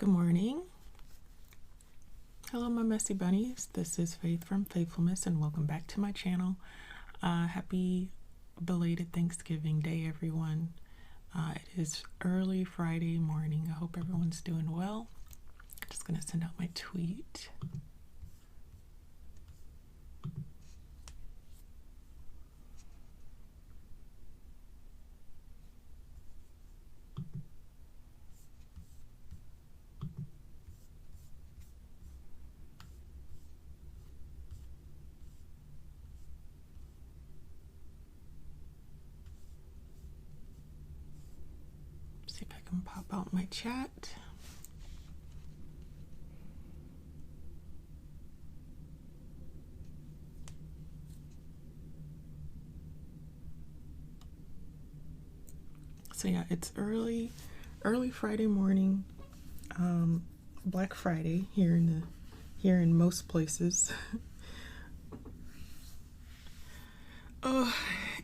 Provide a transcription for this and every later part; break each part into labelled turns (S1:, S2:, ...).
S1: Good morning. Hello, my messy bunnies. This is Faith from Faithfulmess, and welcome back to my channel. Happy belated Thanksgiving Day, everyone. It is early Friday morning. I hope everyone's doing well. Just gonna send out my tweet. See if I can pop out my chat. So yeah, it's early Friday morning, Black Friday here in most places. Oh,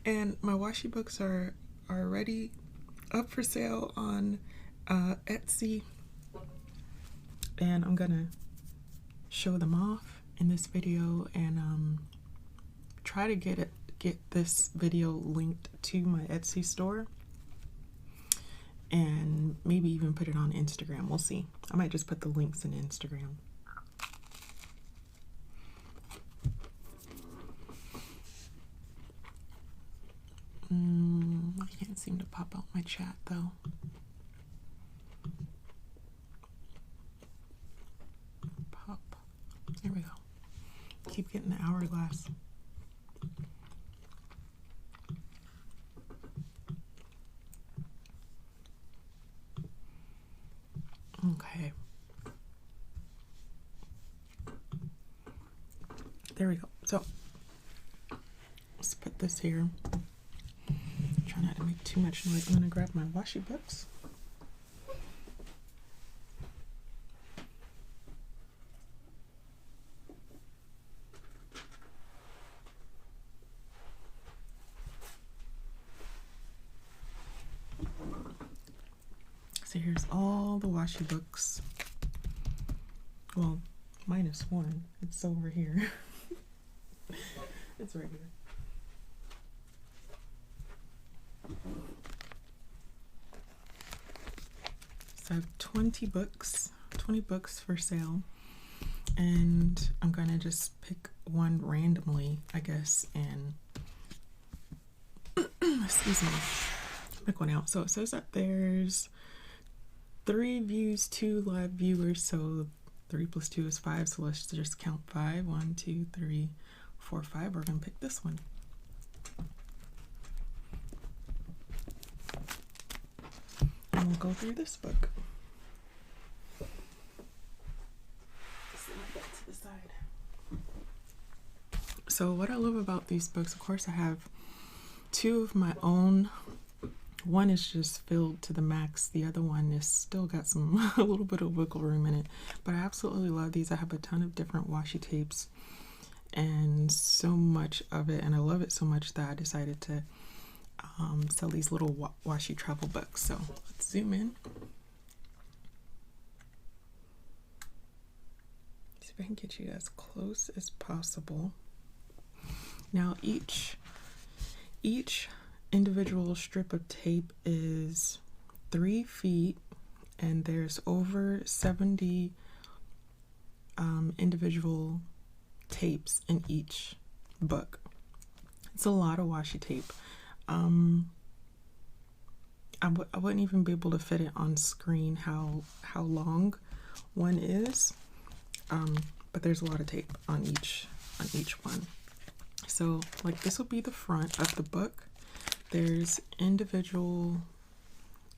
S1: and my washi books are already up for sale on Etsy, and I'm gonna show them off in this video and try to get this video linked to my Etsy store, and maybe even put it on Instagram. We'll see. I might just put the links in Instagram. I can't seem to pop out my chat though. Pop. There we go. Keep getting the hourglass. Okay. There we go. So let's put this here. Try not to make too much noise. I'm gonna grab my washi books. So here's all the washi books. Well, minus one. It's over here. It's right here. So I have 20 books for sale, and I'm gonna just pick one randomly, I guess, and excuse me, pick one out. So it says that there's 3 views, 2 live viewers, so 3 plus 2 is 5, so let's just count 5. 1, 2, 3, 4, 5. We're gonna pick this one. And we'll go through this book. Set that to the side. So what I love about these books, of course, I have 2 of my own. One is just filled to the max. The other one is still got a little bit of wiggle room in it. But I absolutely love these. I have a ton of different washi tapes and so much of it. And I love it so much that I decided to sell these little washi travel books. So let's zoom in. See if I can get you as close as possible. Now each individual strip of tape is 3 feet, and there's over 70 individual tapes in each book. It's a lot of washi tape. I wouldn't even be able to fit it on screen how long one is, but there's a lot of tape on each one. So like this will be the front of the book. There's individual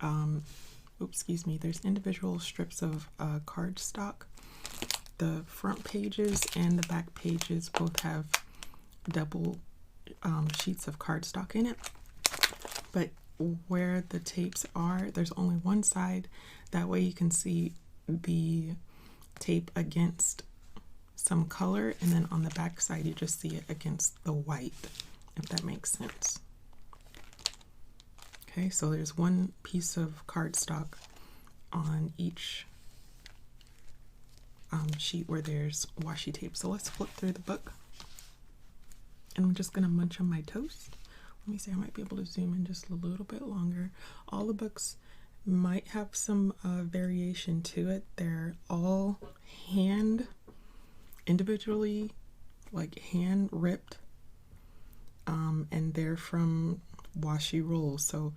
S1: there's individual strips of cardstock. The front pages and the back pages both have double sheets of cardstock in it, but where the tapes are, there's only one side. That way you can see the tape against some color, and then on the back side you just see it against the white, if that makes sense. Okay, so there's one piece of cardstock on each sheet where there's washi tape. So let's flip through the book. And I'm just gonna munch on my toast. Let me see, I might be able to zoom in just a little bit longer. All the books might have some variation to it. They're all individually, like hand ripped, and they're from washi rolls. So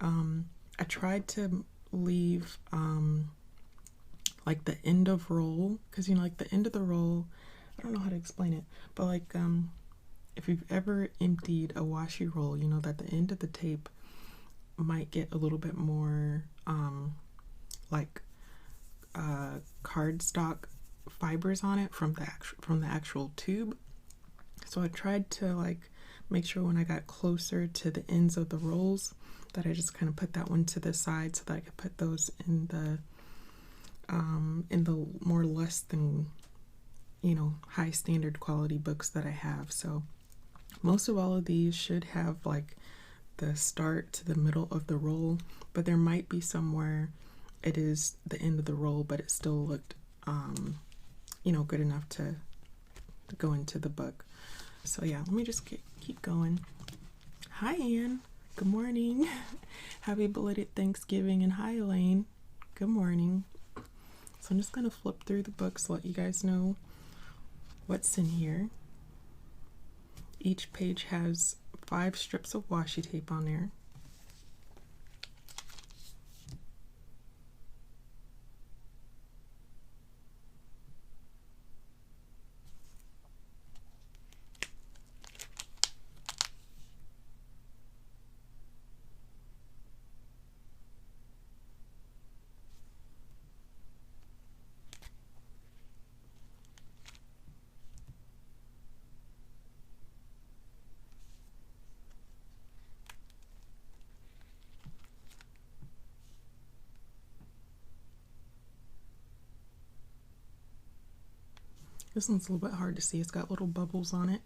S1: I tried to leave like the end of roll, because you know, like the end of the roll, I don't know how to explain it, but like if you've ever emptied a washi roll, you know that the end of the tape might get a little bit more like cardstock fibers on it from the actual tube. So I tried to like make sure when I got closer to the ends of the rolls that I just kind of put that one to the side so that I could put those in the more less than, you know, high standard quality books that I have. So most of all of these should have like the start to the middle of the roll, but there might be somewhere it is the end of the roll, but it still looked, you know, good enough to go into the book. So yeah, let me just keep going. Hi, Anne. Good morning. Happy belated Thanksgiving. And hi, Elaine. Good morning. So I'm just going to flip through the books, let you guys know what's in here. Each page has 5 strips of washi tape on there. This one's a little bit hard to see. It's got little bubbles on it.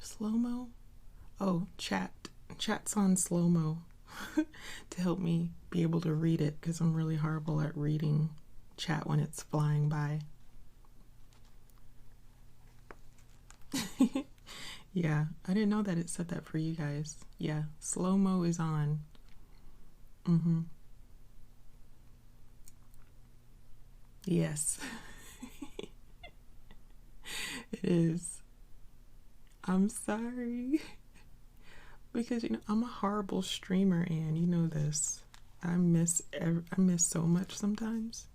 S1: Slow-mo? Oh, chat's on slow-mo to help me be able to read it, because I'm really horrible at reading chat when it's flying by. Yeah, I didn't know that it said that for you guys. Yeah, slow-mo is on. Yes. It is. I'm sorry. Because, you know, I'm a horrible streamer, and you know this. I miss so much sometimes.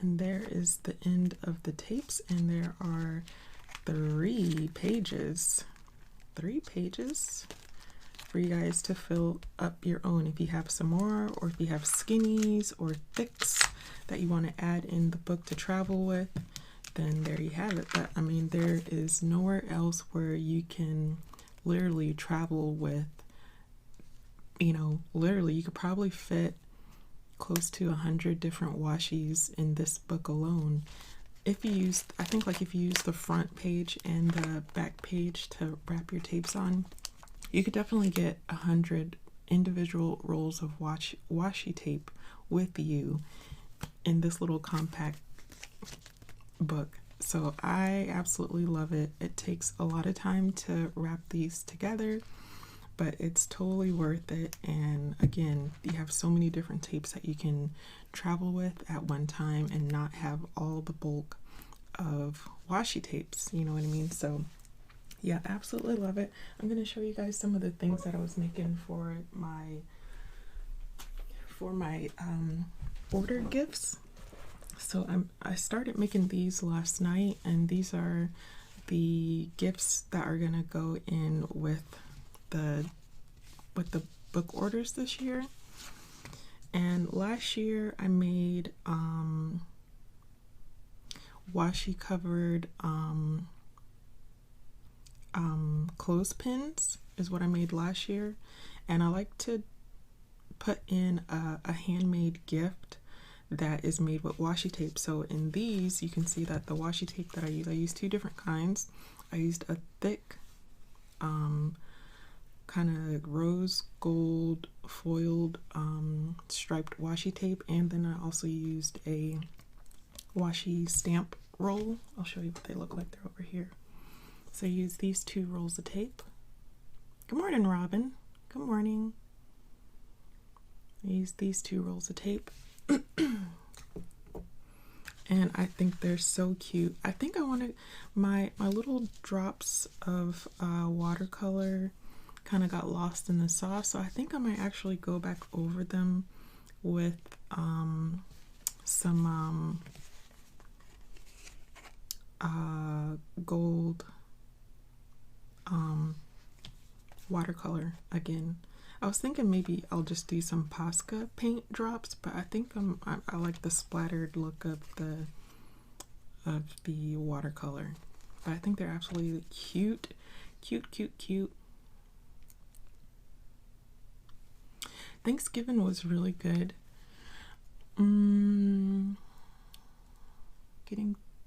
S1: And there is the end of the tapes, and there are 3 pages. 3 pages for you guys to fill up your own. If you have some more, or if you have skinnies or thicks that you want to add in the book to travel with, then there you have it. But I mean, there is nowhere else where you can literally travel with, you know, literally you could probably fit close to 100 different washi's in this book alone. If you use, I think like if you use the front page and the back page to wrap your tapes on, you could definitely get 100 individual rolls of washi tape with you in this little compact book. So I absolutely love it. It takes a lot of time to wrap these together, but it's totally worth it. And again, you have so many different tapes that you can travel with at one time and not have all the bulk of washi tapes, you know what I mean? So yeah, absolutely love it. I'm going to show you guys some of the things that I was making for my order gifts. So I started making these last night, and these are the gifts that are going to go in with the book orders this year. And last year I made washi covered clothespins is what I made last year, and I like to put in a handmade gift that is made with washi tape. So in these you can see that the washi tape that I use two different kinds. I used a thick kind of rose gold foiled striped washi tape, and then I also used a washi stamp roll. I'll show you what they look like. They're over here. So I use these two rolls of tape. Good morning, Robin. Good morning. I use these two rolls of tape. And I think they're so cute. I think I wanted my little drops of watercolor kind of got lost in the sauce, so I think I might actually go back over them with some gold watercolor again. I was thinking maybe I'll just do some Posca paint drops, but I think I like the splattered look of the watercolor. But I think they're absolutely cute. Thanksgiving was really good. Getting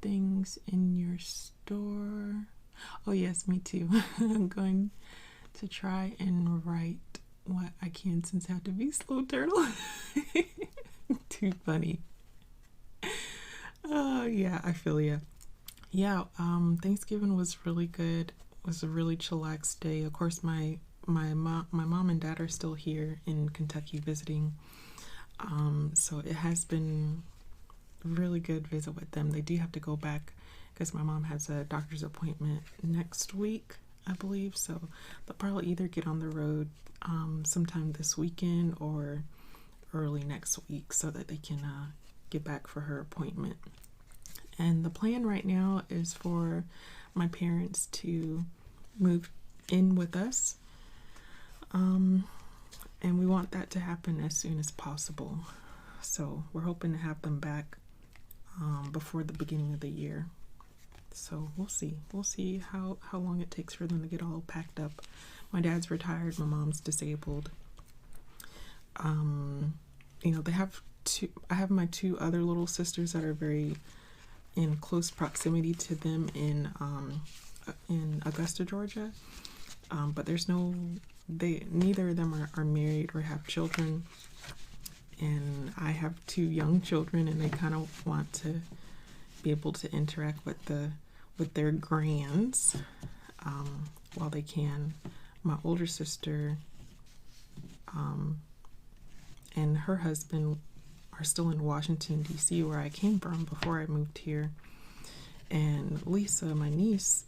S1: things in your store. Oh yes, me too. I'm going to try and write what I can since I have to be slow turtle. Too funny. Oh yeah, I feel ya. Yeah, Thanksgiving was really good. It was a really chillaxed day. Of course, my mom and dad are still here in Kentucky visiting. So it has been a really good visit with them. They do have to go back because my mom has a doctor's appointment next week, I believe. So they'll probably either get on the road sometime this weekend or early next week so that they can get back for her appointment. And the plan right now is for my parents to move in with us. And we want that to happen as soon as possible. So we're hoping to have them back before the beginning of the year. So we'll see. We'll see how long it takes for them to get all packed up. My dad's retired. My mom's disabled. You know, they have I have my two other little sisters that are very in close proximity to them in Augusta, Georgia. But there's neither of them are married or have children. And I have two young children, and they kind of want to be able to interact with their grands while they can. My older sister and her husband are still in Washington, D.C., where I came from before I moved here. And Lisa, my niece,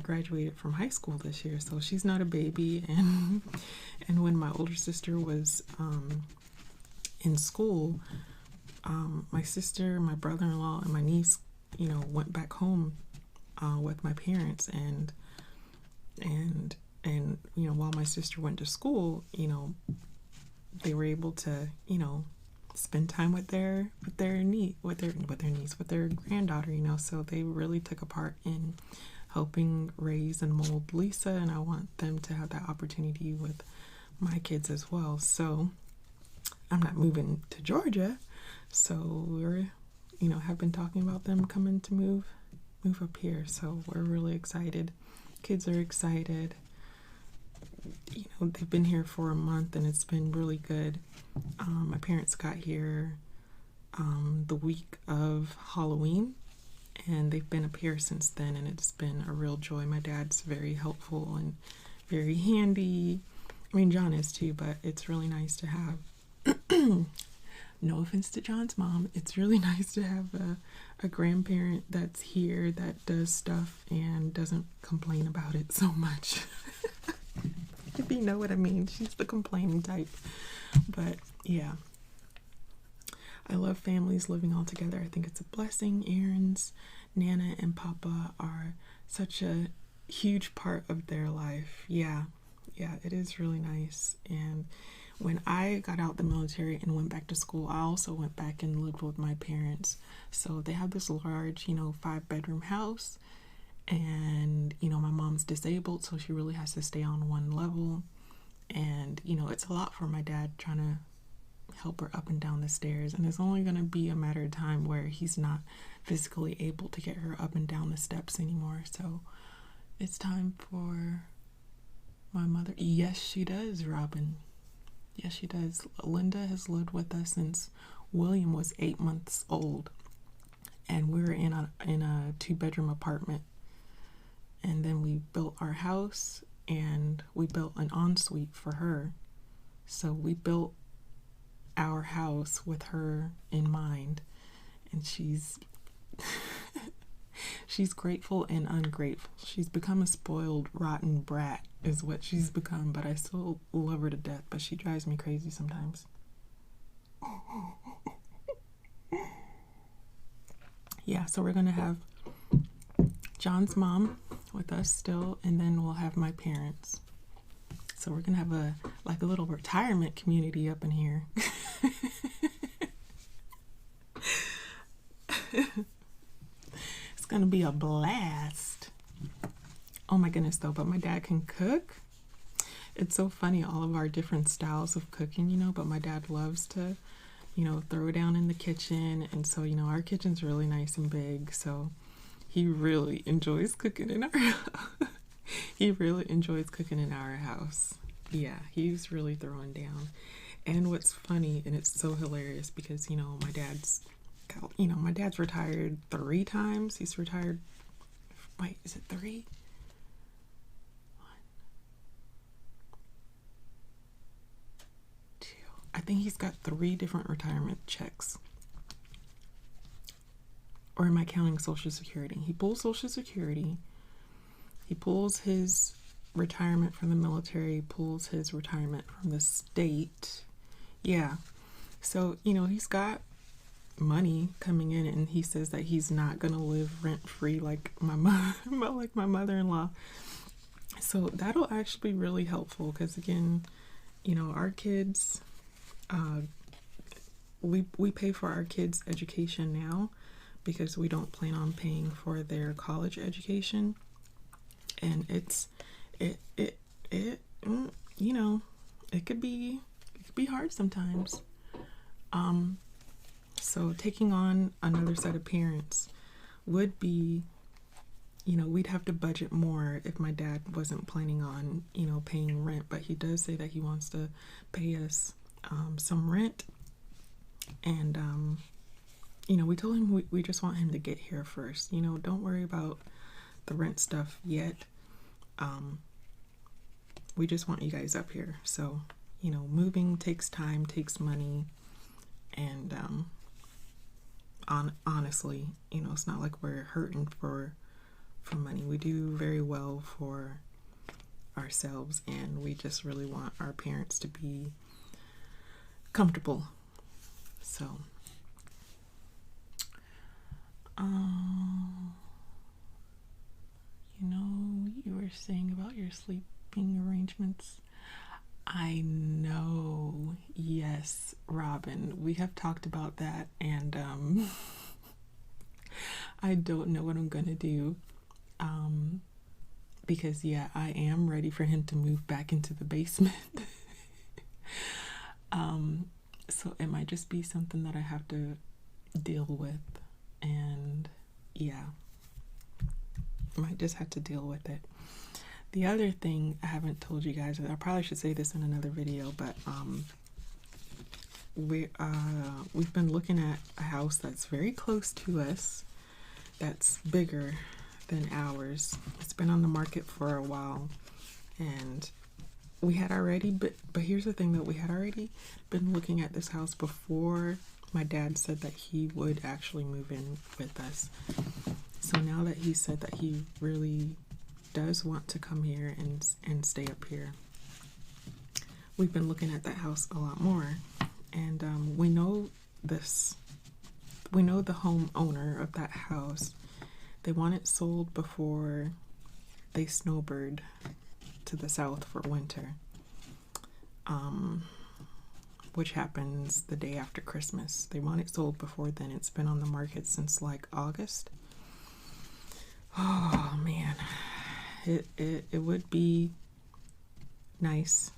S1: graduated from high school this year, so she's not a baby. And when my older sister was in school, my sister, my brother-in-law, and my niece, you know, went back home with my parents, and you know, while my sister went to school, you know, they were able to, you know, spend time with their granddaughter, you know. So they really took a part in helping raise and mold Lisa, and I want them to have that opportunity with my kids as well. So I'm not moving to Georgia, so we're, have been talking about them coming to move up here. So we're really excited. Kids are excited. They've been here for a month and it's been really good. My parents got here the week of Halloween, and they've been up here since then, and it's been a real joy. My dad's very helpful and very handy. I mean, John is too, but it's really nice to have no offense to John's mom, it's really nice to have a grandparent that's here that does stuff and doesn't complain about it so much. If you know what I mean. She's the complaining type. But yeah, I love families living all together. I think it's a blessing. Aaron's Nana and Papa are such a huge part of their life. Yeah, it is really nice. And when I got out the military and went back to school, I also went back and lived with my parents. So they have this large, 5-bedroom house. And, my mom's disabled, so she really has to stay on one level. And, it's a lot for my dad trying to help her up and down the stairs. And it's only going to be a matter of time where he's not physically able to get her up and down the steps anymore. So it's time for my mother. Yes, she does, Robin. Yes, she does. Linda has lived with us since William was 8 months old. And we were in a 2-bedroom apartment. And then we built our house and we built an ensuite for her. So we built our house with her in mind. And she's grateful and ungrateful. She's become a spoiled, rotten brat is what she's become. But I still love her to death. But she drives me crazy sometimes. Yeah, so we're going to have John's mom with us still, and then we'll have my parents. So we're gonna have a little retirement community up in here. It's gonna be a blast. Oh my goodness, though, but my dad can cook. It's so funny, all of our different styles of cooking, but my dad loves to, throw down in the kitchen. And so, our kitchen's really nice and big, so he really enjoys cooking in our house. He really enjoys cooking in our house. Yeah, he's really throwing down. And what's funny, and it's so hilarious because, my dad's retired 3 times. He's retired, wait, is it 3? 1, 2. I think he's got 3 different retirement checks. Or am I counting Social Security? He pulls Social Security. He pulls his retirement from the military, pulls his retirement from the state. Yeah. So, he's got money coming in, and he says that he's not going to live rent-free like my mother-in-law. So that'll actually be really helpful because, again, our kids, we pay for our kids' education now, because we don't plan on paying for their college education. And it could be hard sometimes. So taking on another set of parents would be, we'd have to budget more if my dad wasn't planning on, paying rent. But he does say that he wants to pay us some rent. And we told him we just want him to get here first. Don't worry about the rent stuff yet. We just want you guys up here. So, moving takes time, takes money. And honestly, it's not like we're hurting for money. We do very well for ourselves, and we just really want our parents to be comfortable. So you were saying about your sleeping arrangements. I know. Yes, Robin. We have talked about that, and I don't know what I'm gonna do. Because I am ready for him to move back into the basement. So it might just be something that I have to deal with, and yeah, I might just have to deal with it. The other thing I haven't told you guys, I probably should say this in another video, but we've been looking at a house that's very close to us, that's bigger than ours. It's been on the market for a while, and we had already, but here's the thing, that we had already been looking at this house before my dad said that he would actually move in with us. So now that he said that he really does want to come here and stay up here, we've been looking at that house a lot more. And we know the homeowner of that house. They want it sold before they snowbird to the south for winter, which happens the day after Christmas. They want it sold before then. It's been on the market since like August. Oh man, it would be nice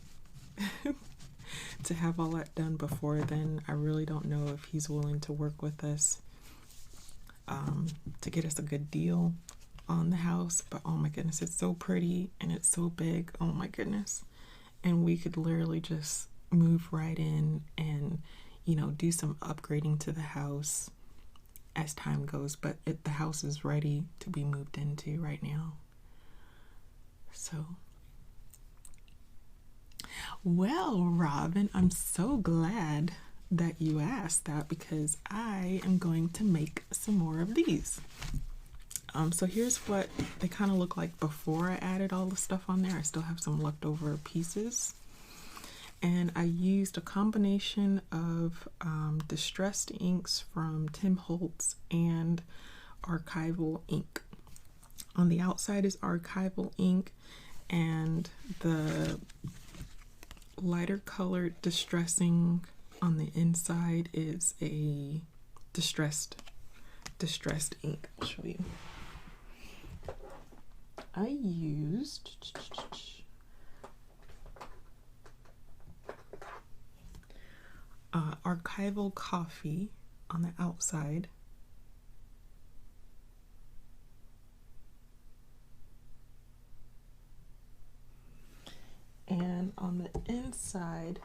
S1: to have all that done before then. I really don't know if he's willing to work with us to get us a good deal on the house, but oh my goodness, it's so pretty and it's so big. Oh my goodness. And we could literally just move right in and, you know, do some upgrading to the house as time goes, but the house is ready to be moved into right now. So, well, Robin, I'm so glad that you asked that, because I am going to make some more of these. So here's what they kind of look like before I added all the stuff on there. I still have some leftover pieces, and I used a combination of distressed inks from Tim Holtz and archival ink. On the outside is archival ink, and the lighter colored distressing on the inside is a distressed ink. I'll show you. I used archival coffee on the outside, and on the inside,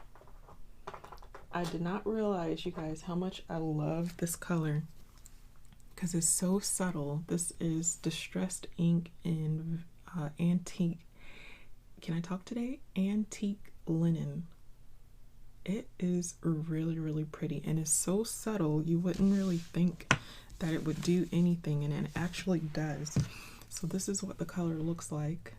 S1: I did not realize, you guys, how much I love this color, because it's so subtle. This is distressed ink in antique, can I talk today? Antique linen. It is really, really pretty, and it's so subtle you wouldn't really think that it would do anything, and it actually does. So this is what the color looks like.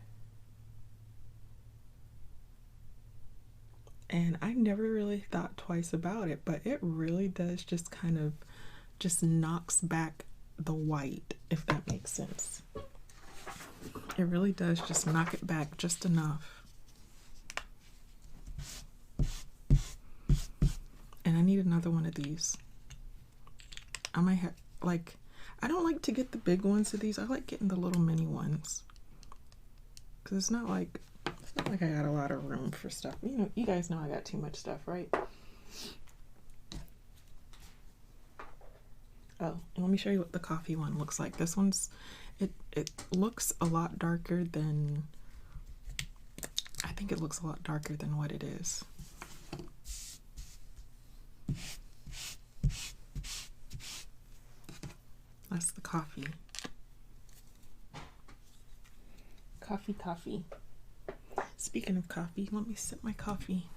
S1: And I never really thought twice about it, but it really does just kind of just knocks back the white, if that makes sense. It really does just knock it back just enough. And I need another one of these. I might have, like, I don't like to get the big ones of these. I like getting the little mini ones, because it's not like I got a lot of room for stuff. You know, you guys know I got too much stuff, right? Oh, and let me show you what the coffee one looks like. This one's, it looks a lot darker than, I think it looks a lot darker than what it is. That's the coffee. Coffee. Speaking of coffee, let me sip my coffee.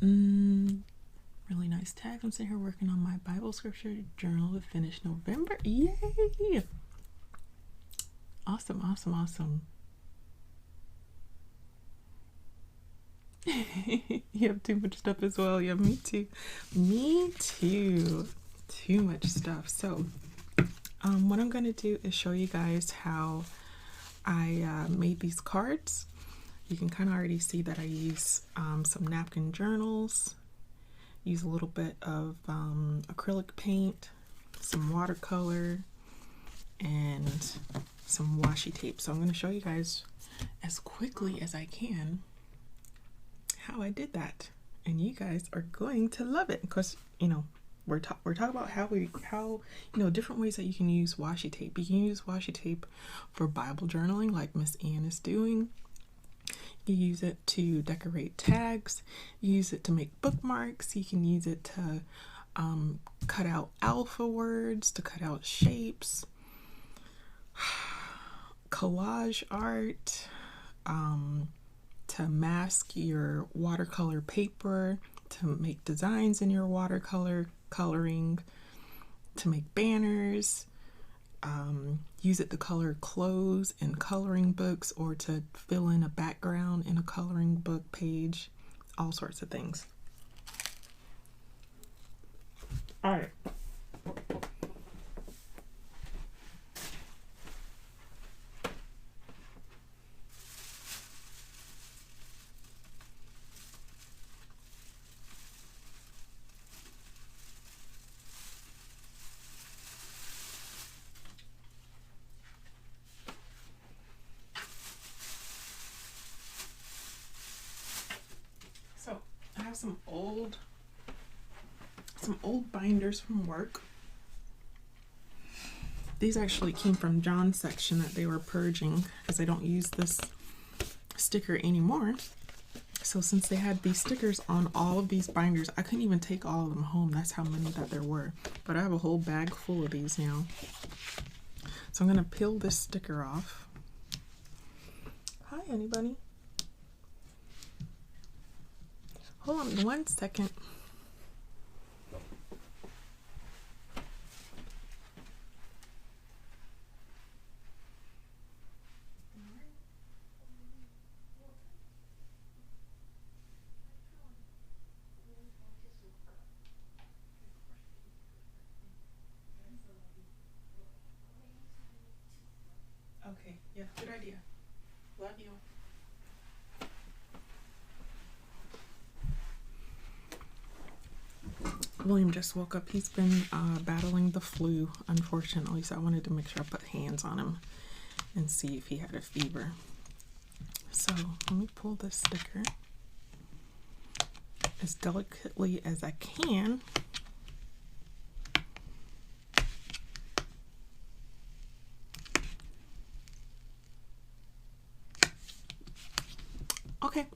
S1: Really nice tags. I'm sitting here working on my Bible scripture journal to finish November. Yay! Awesome. You have too much stuff as well. Yeah, me too. Too much stuff. So what I'm going to do is show you guys how I made these cards. You can kind of already see that I use some napkin journals, use a little bit of acrylic paint, some watercolor, and some washi tape. So I'm going to show you guys as quickly as I can how I did that, and you guys are going to love it because, you know, we're talking about how you know, different ways that you can use washi tape. You can use washi tape for Bible journaling like Miss Ann is doing. You use it to decorate tags. You use it to make bookmarks. You can use it to cut out alpha words, to cut out shapes, collage art, to mask your watercolor paper, to make designs in your watercolor coloring, to make banners. Use it to color clothes in coloring books, or to fill in a background in a coloring book page, all sorts of things. All right. So I have some old binders from work. These actually came from John's section that they were purging because they don't use this sticker anymore. So since they had these stickers on all of these binders, I couldn't even take all of them home. That's how many that there were. But I have a whole bag full of these now. So I'm gonna peel this sticker off. Hi, anybody? Hold on 1 second. Okay, yeah, good idea. Love you. William just woke up. He's been battling the flu, unfortunately, so I wanted to make sure I put hands on him and see if he had a fever. So let me pull this sticker as delicately as I can. Okay.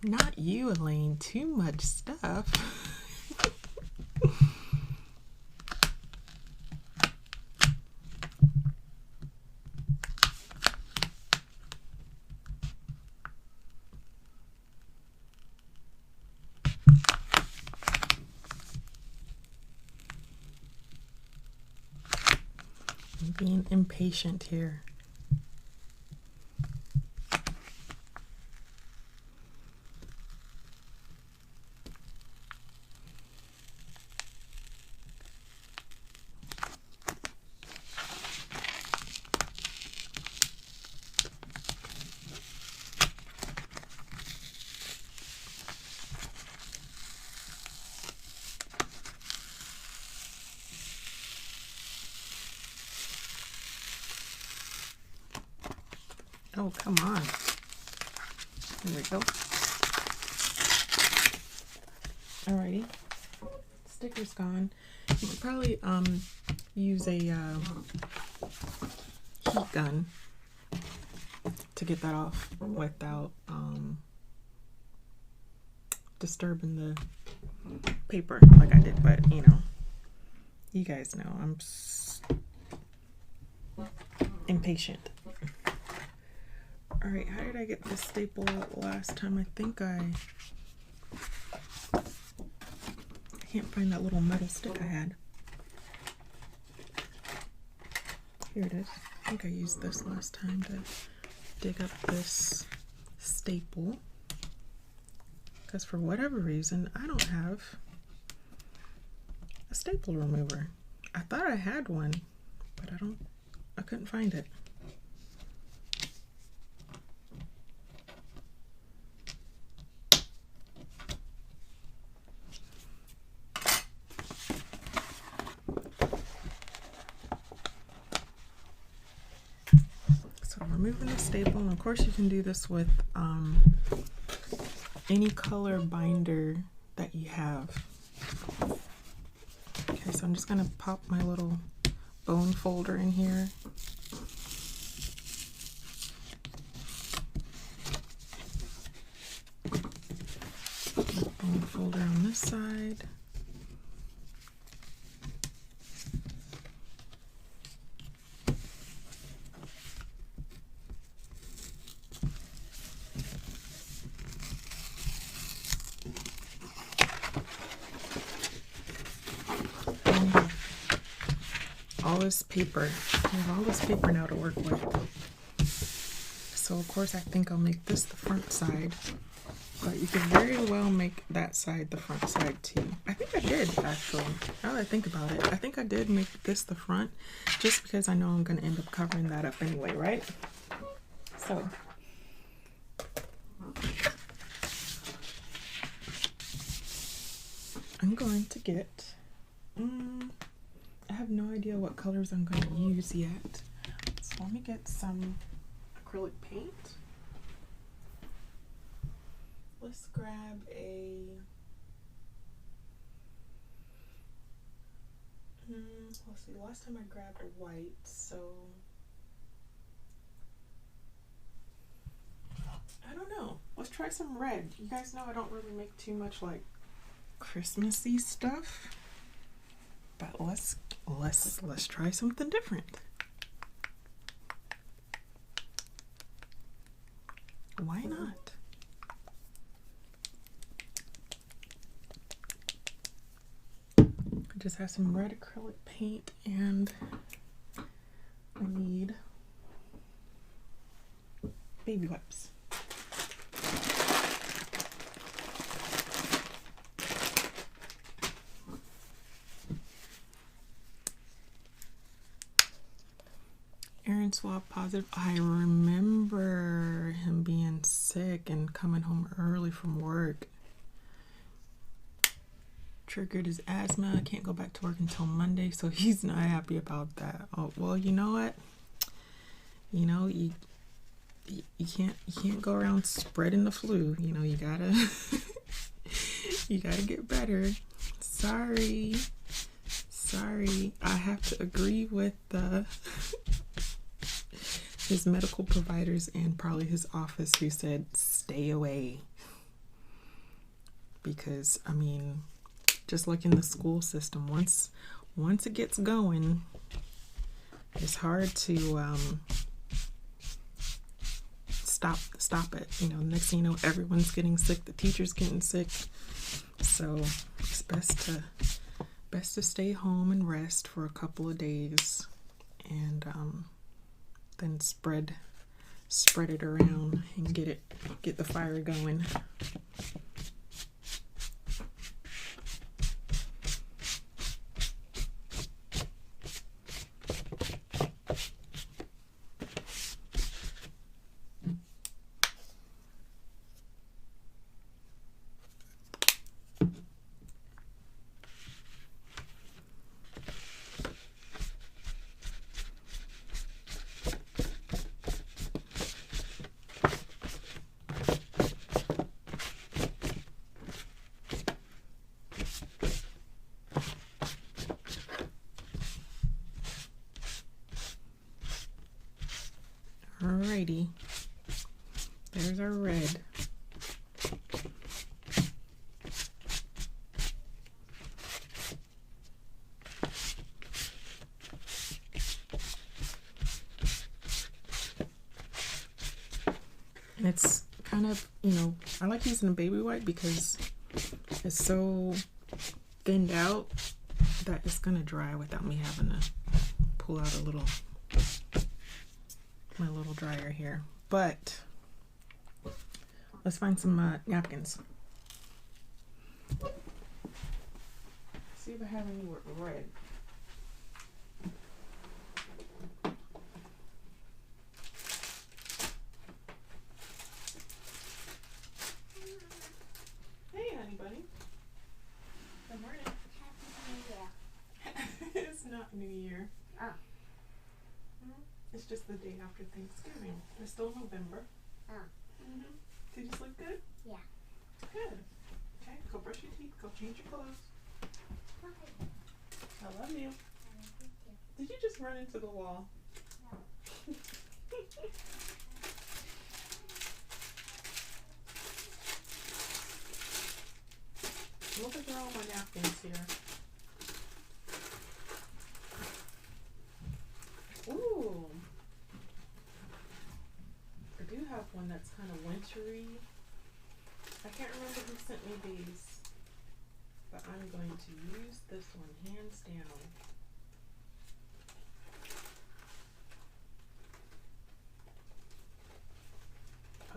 S1: Not you, Elaine. Too much stuff. I'm being impatient here. Oh, come on. There we go. Alrighty. Sticker's gone. You could probably use a heat gun to get that off without disturbing the paper like I did, but you know, you guys know I'm impatient. All right, how did I get this staple out last time? I think I can't find that little metal stick I had. Here it is. I think I used this last time to dig up this staple, because for whatever reason I don't have a staple remover. I thought I had one, but I couldn't find it. So removing the staple, and of course you can do this with any color binder that you have. Okay, so I'm just gonna pop my little bone folder in here. Bone folder on this side. All this paper. I have all this paper now to work with. So of course I think I'll make this the front side, but you could very well make that side the front side too. I think I did actually. Now that I think about it, I think I did make this the front just because I know I'm going to end up covering that up anyway, right? So I'm going to get I have no idea what colors I'm going to use yet. So let me get some acrylic paint. Let's grab a let's see, last time I grabbed a white, so I don't know. Let's try some red. You guys know I don't really make too much like Christmassy stuff. But let's try something different. Why not? I just have some red acrylic paint and I need baby wipes. Aaron swab positive. I remember him being sick and coming home early from work. Triggered his asthma. Can't go back to work until Monday, so he's not happy about that. Oh, well, you know what? You know, you can't go around spreading the flu. You know, you gotta you gotta get better. Sorry. I have to agree with his medical providers and probably his office who said stay away, because I mean, just like in the school system, once it gets going, it's hard to stop it. You know, next thing you know, everyone's getting sick, the teacher's getting sick, so it's best to stay home and rest for a couple of days, and then spread it around and get the fire going. Alrighty, there's our red. And it's kind of, you know, I like using a baby wipe because it's so thinned out that it's gonna dry without me having to pull out my little dryer here. But let's find some napkins. See if I have any red. Hey, honey bunny. Good morning. Happy New Year. It's not New Year. Ah. It's just the the day after Thanksgiving. It's still November. Did you sleep good?
S2: Yeah.
S1: Good. Okay, go brush your teeth. Go change your clothes.
S2: Bye.
S1: I love you. Did you just run into the wall?
S2: No.
S1: Look at all my napkins here. Ooh. I do have one that's kind of wintry. I can't remember who sent me these, but I'm going to use this one hands down.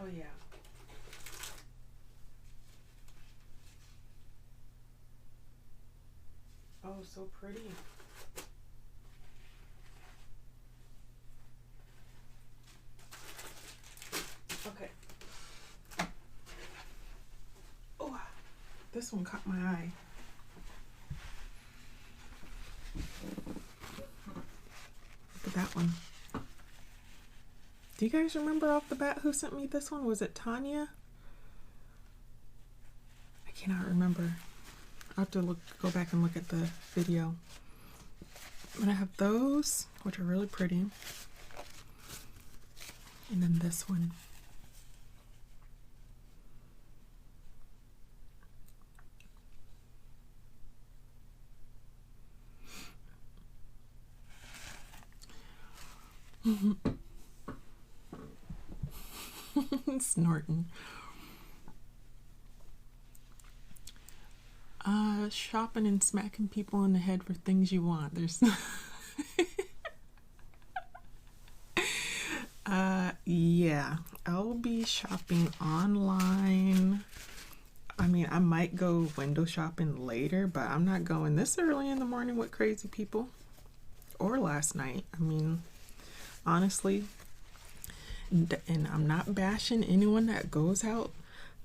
S1: Oh yeah. Oh, so pretty. Okay. Oh, this one caught my eye. Look at that one. Do you guys remember off the bat who sent me this one? Was it Tanya? I cannot remember. I'll have to go back and look at the video. And I have those, which are really pretty. And then this one. Snorting. Shopping and smacking people in the head for things you want. There's yeah, I'll be shopping online. I mean, I might go window shopping later, but I'm not going this early in the morning with crazy people. Or last night. I mean, honestly, and I'm not bashing anyone that goes out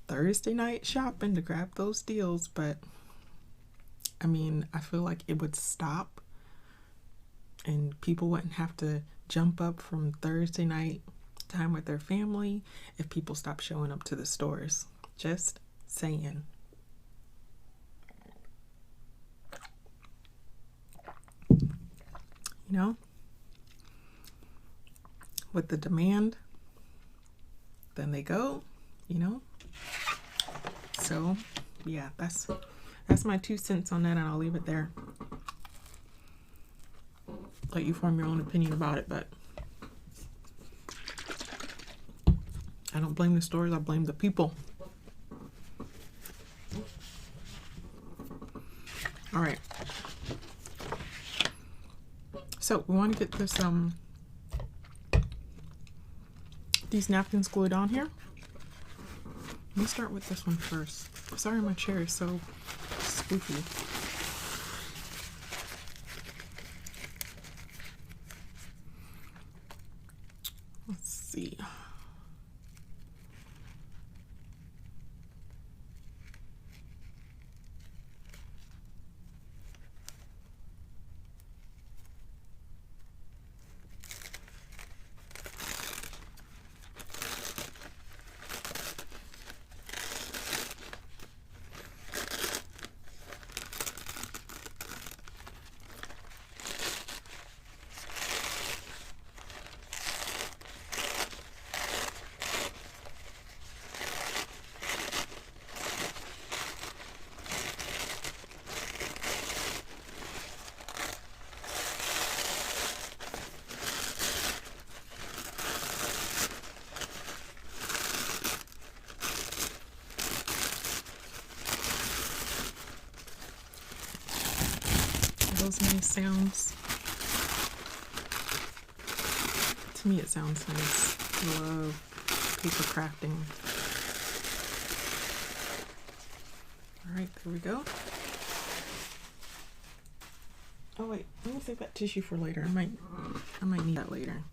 S1: Thursday night shopping to grab those deals, but I mean, I feel like it would stop and people wouldn't have to jump up from Thursday night time with their family if people stop showing up to the stores. Just saying. You know, with the demand, then they go, you know. So yeah, that's my 2 cents on that, and I'll leave it there. Let you form your own opinion about it, but I don't blame the stores, I blame the people. All right. So we want to get this these napkins glued on here. Let me start with this one first. Sorry, my chair is so squeaky. Let's see. Those nice sounds. To me, it sounds nice. I love paper crafting. All right, there we go. Oh wait, let me save that tissue for later. I might need that later.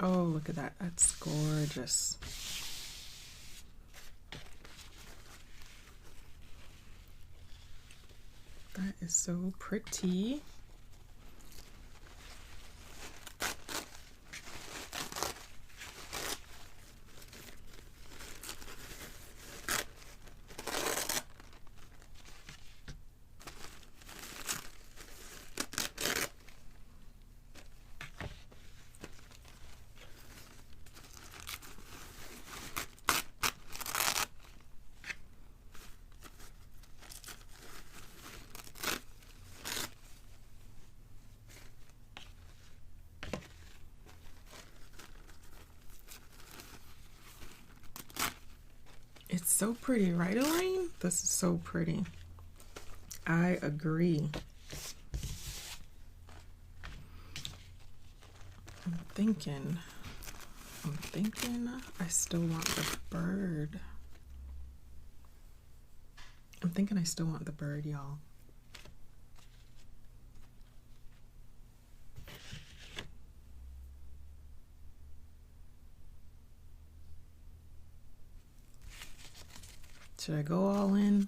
S1: Oh, look at that. That's gorgeous. That is so pretty. It's so pretty, right, Elaine? This is so pretty. I agree. I'm thinking I still want the bird. I'm thinking I still want the bird, y'all. Should I go all in?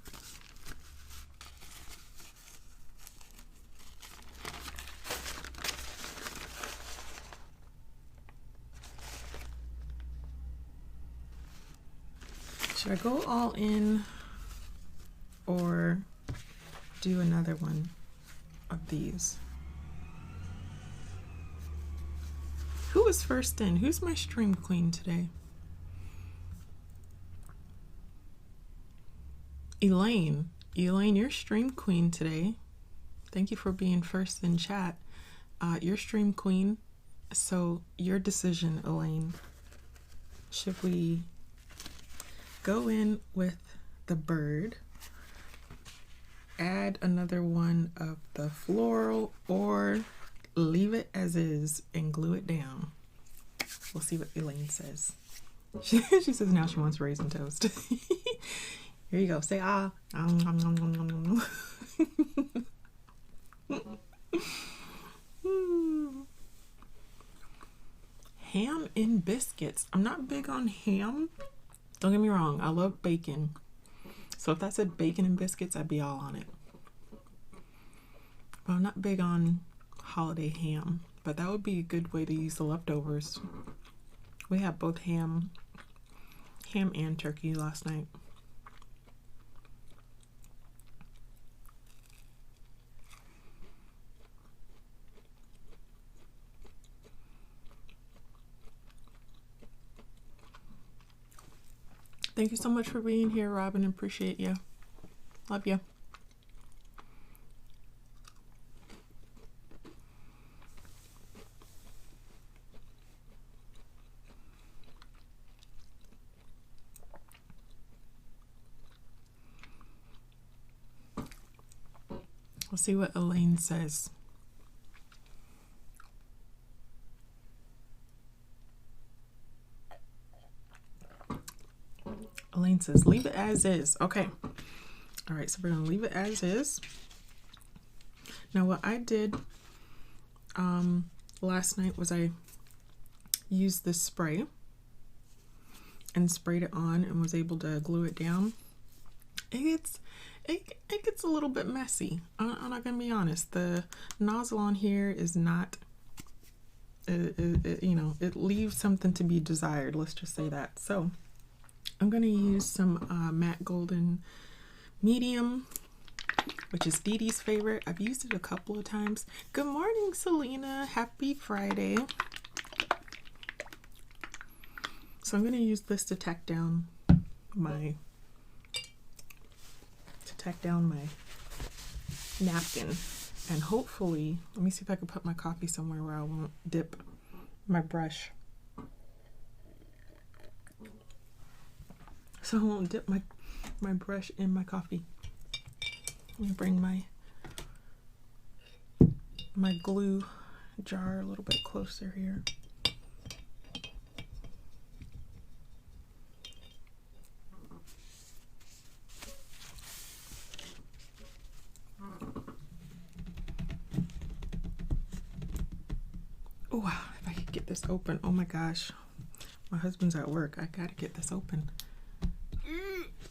S1: Should I go all in or do another one of these? Who is first in? Who's my stream queen today? Elaine. Elaine, you're stream queen today. Thank you for being first in chat. You're stream queen. So your decision, Elaine. Should we go in with the bird, add another one of the floral, or leave it as is and glue it down? We'll see what Elaine says. She says now she wants raisin toast. Here you go. Say ah. Ham and biscuits. I'm not big on ham. Don't get me wrong. I love bacon. So if that said bacon and biscuits, I'd be all on it. But I'm not big on holiday ham. But that would be a good way to use the leftovers. We had both ham and turkey last night. Thank you so much for being here, Robin. Appreciate you. Love you. We'll see what Elaine says. Elaine says, leave it as is. Okay. All right, so we're going to leave it as is. Now, what I did last night was I used this spray and sprayed it on and was able to glue it down. It gets a little bit messy. I'm not going to be honest. The nozzle on here is not, you know, it leaves something to be desired. Let's just say that. So I'm going to use some matte golden medium, which is Dee Dee's favorite. I've used it a couple of times. Good morning, Selena. Happy Friday. So I'm going to use this to tack down my napkin, and hopefully, let me see if I can put my coffee somewhere where I won't dip my brush. So I won't dip my brush in my coffee. Let me bring my glue jar a little bit closer here. Oh wow, if I could get this open. Oh my gosh. My husband's at work. I gotta get this open.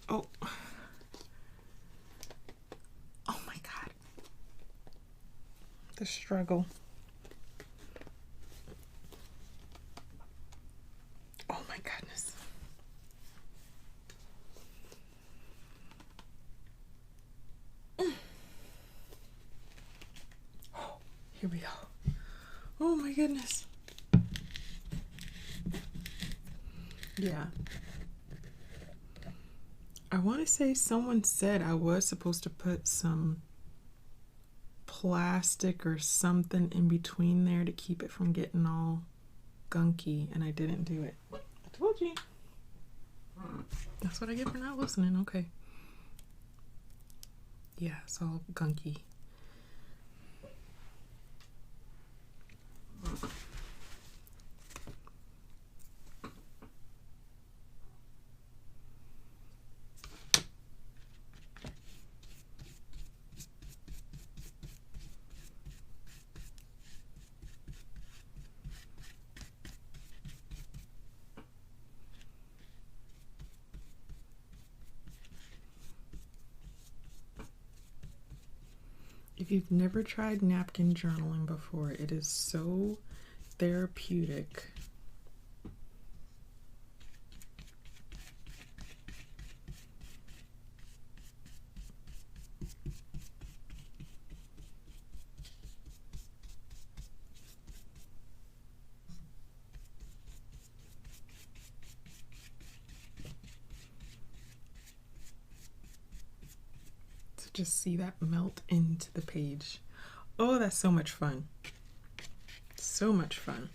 S1: Oh. Oh my God. The struggle. Oh my goodness. Oh, here we go. Oh my goodness. Yeah. I want to say someone said I was supposed to put some plastic or something in between there to keep it from getting all gunky, and I didn't do it. I told you. That's what I get for not listening. Okay. Yeah, it's all gunky. If you've never tried napkin journaling before, it is so therapeutic. Just see that melt into the page. Oh, that's so much fun. So much fun.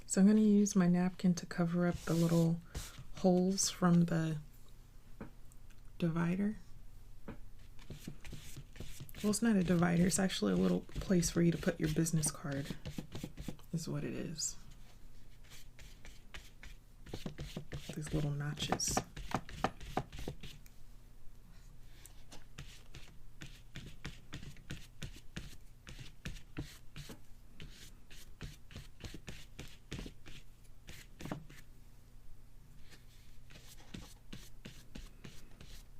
S1: So I'm going to use my napkin to cover up the little holes from the divider. Well, it's not a divider. It's actually a little place for you to put your business card, is what it is. These little notches.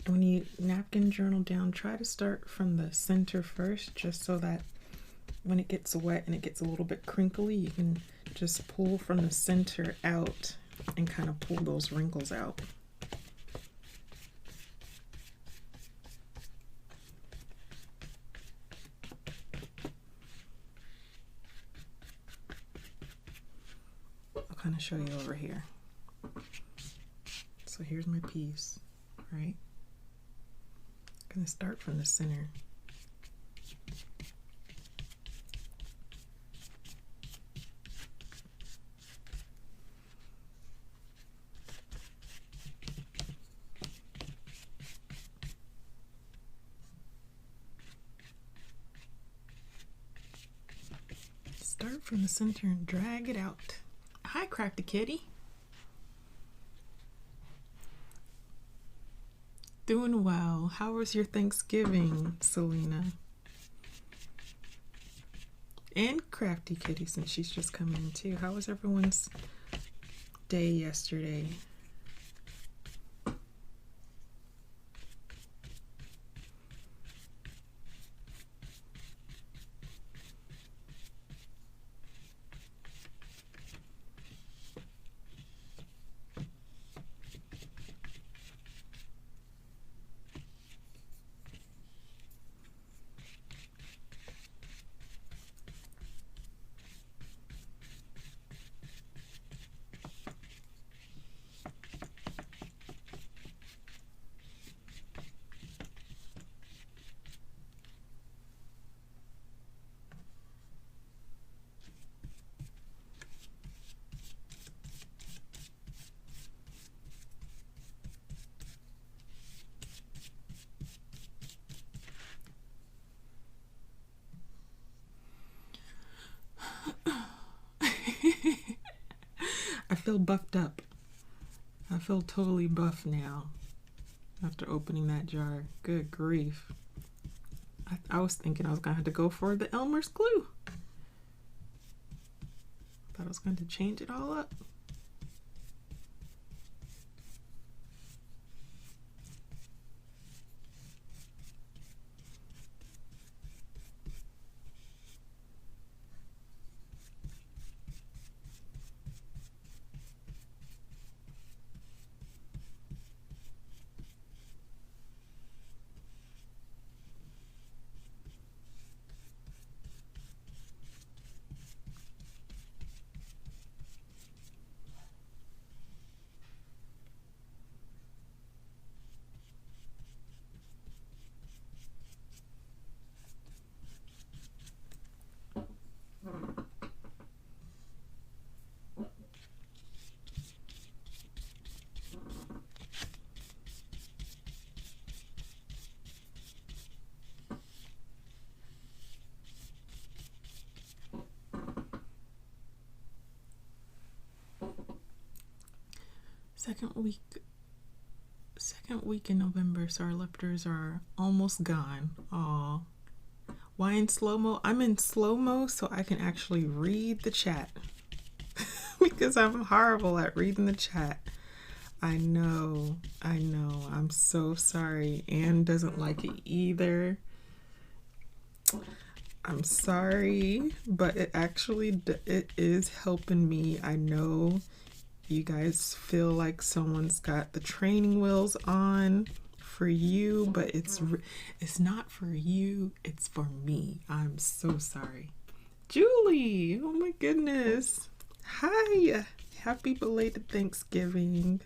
S1: When you napkin journal down, try to start from the center first, just so that when it gets wet and it gets a little bit crinkly, you can just pull from the center out and kind of pull those wrinkles out. I'll kind of show you over here. So here's my piece, right? I'm gonna start from the center. Start from the center and drag it out. Hi, Crafty Kitty. Doing well. How was your Thanksgiving, Selena? And Crafty Kitty, since she's just come in too. How was everyone's day yesterday? I feel buffed up. I feel totally buff now after opening that jar. Good grief. I was thinking I was going to have to go for the Elmer's glue. Thought I was going to change it all up. second week in November, so our lifters are almost gone. Aw. Why in slow-mo? I'm in slow-mo so I can actually read the chat. Because I'm horrible at reading the chat. I know. I'm so sorry. Anne doesn't like it either. I'm sorry, but it is helping me. I know you guys feel like someone's got the training wheels on for you, but it's not for you, it's for me. I'm so sorry. Julie, oh my goodness. Hi, happy belated Thanksgiving.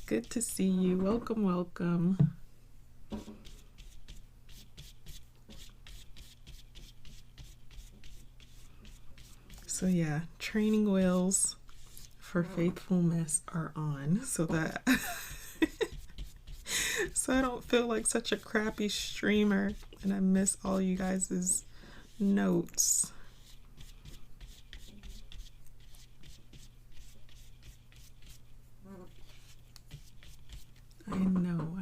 S1: Good to see you. Welcome. So yeah, training wheels for Faithful Mess are on so that so I don't feel like such a crappy streamer and I miss all you guys' notes. I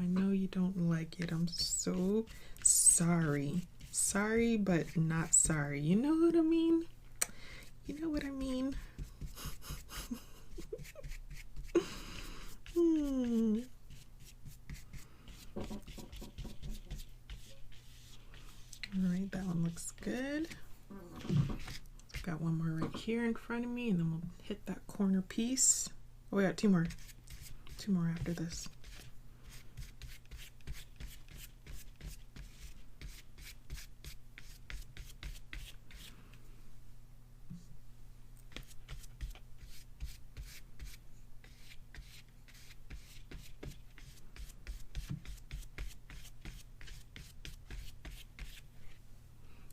S1: know you don't like it. I'm so sorry. Sorry, but not sorry. You know what I mean? You know what I mean? Alright, that one looks good. Got one more right here in front of me, and then we'll hit that corner piece. Oh, we got two more after this.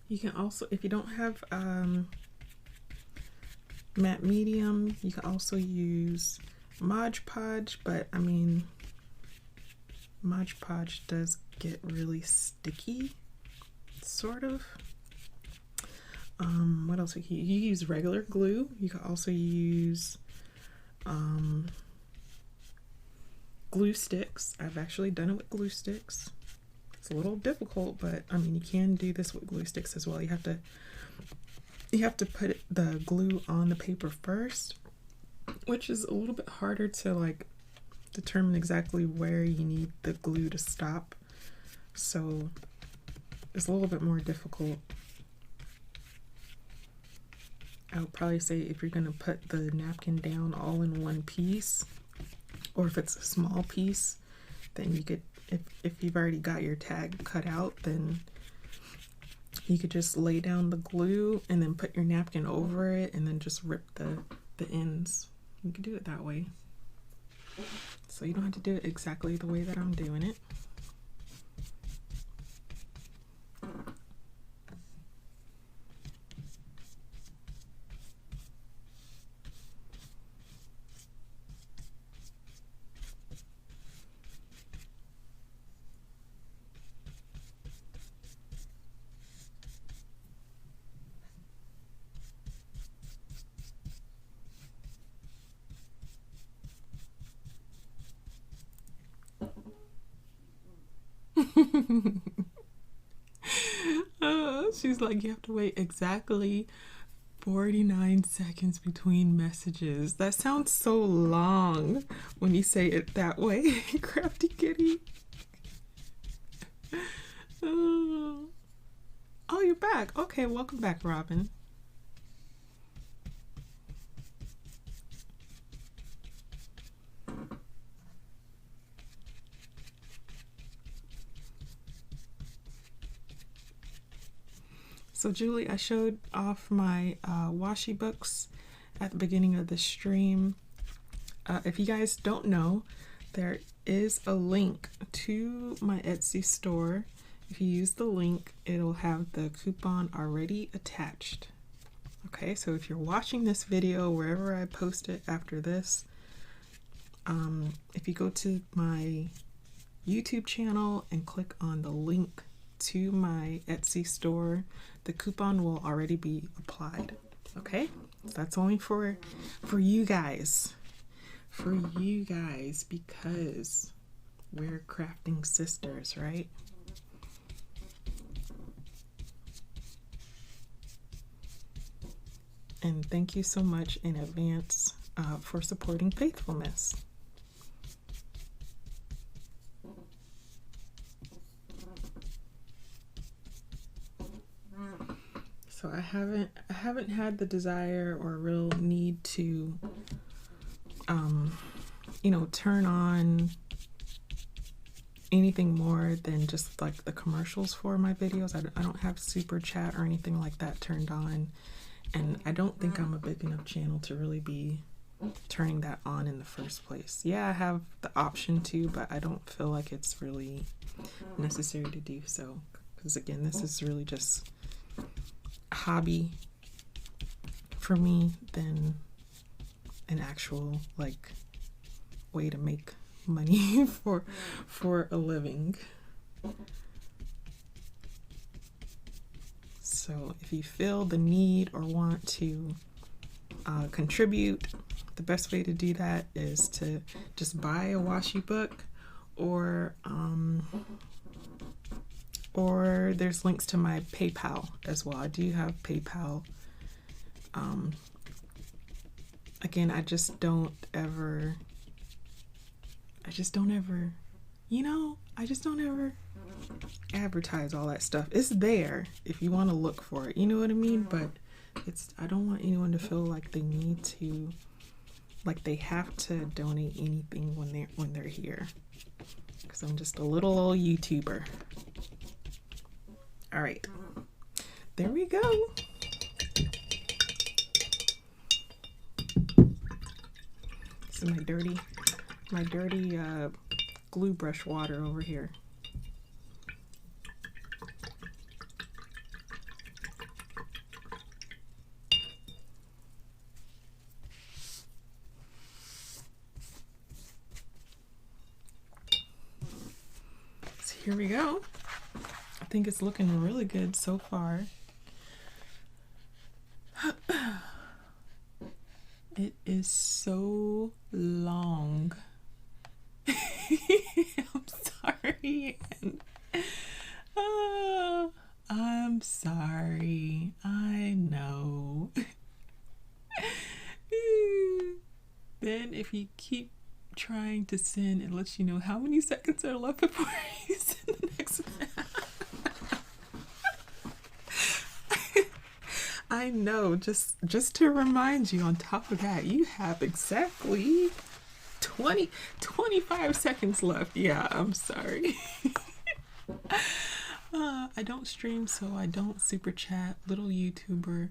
S1: You can also, if you don't have matte medium, you can also use Mod Podge, but I mean, Mod Podge does get really sticky, sort of. What else? You use regular glue. You can also use glue sticks. I've actually done it with glue sticks. It's a little difficult, but I mean, you can do this with glue sticks as well. You have to put the glue on the paper first, which is a little bit harder to like determine exactly where you need the glue to stop. So it's a little bit more difficult. I would probably say if you're going to put the napkin down all in one piece, or if it's a small piece, then you could, if you've already got your tag cut out, then you could just lay down the glue and then put your napkin over it and then just rip the ends. You could do it that way. So you don't have to do it exactly the way that I'm doing it. She's like, you have to wait exactly 49 seconds between messages. That sounds so long when you say it that way. Crafty kitty. Oh, you're back. Okay, welcome back, Robin. So Julie, I showed off my washi books at the beginning of the stream. If you guys don't know, there is a link to my Etsy store. If you use the link, it'll have the coupon already attached. Okay, so if you're watching this video wherever I post it after this, if you go to my YouTube channel and click on the link to my Etsy store, the coupon will already be applied. Okay, so that's only for you guys. for you guys because we're crafting sisters, right? And thank you so much in advance for supporting Faithfulness. So I haven't had the desire or real need to turn on anything more than just like the commercials for my videos. I don't have super chat or anything like that turned on, and I don't think I'm a big enough channel to really be turning that on in the first place. Yeah, I have the option to, but I don't feel like it's really necessary to do so, because again, this is really just a hobby for me than an actual like way to make money for a living. So if you feel the need or want to contribute, the best way to do that is to just buy a washi book, or there's links to my PayPal as well. I do have PayPal. Again, I just don't ever advertise all that stuff. It's there if you want to look for it, you know what I mean? But I don't want anyone to feel like they need to, like they have to donate anything when they're here, because I'm just a little old YouTuber. All right, there we go. This is my dirty glue brush water over here. So here we go. I think it's looking really good so far. It is so long. I'm sorry. I'm sorry. I know. Then if you keep trying to send, it lets you know how many seconds are left before you send the next one. I know, just to remind you, on top of that, you have exactly 25 seconds left. Yeah, I'm sorry. I don't stream, so I don't super chat. Little YouTuber,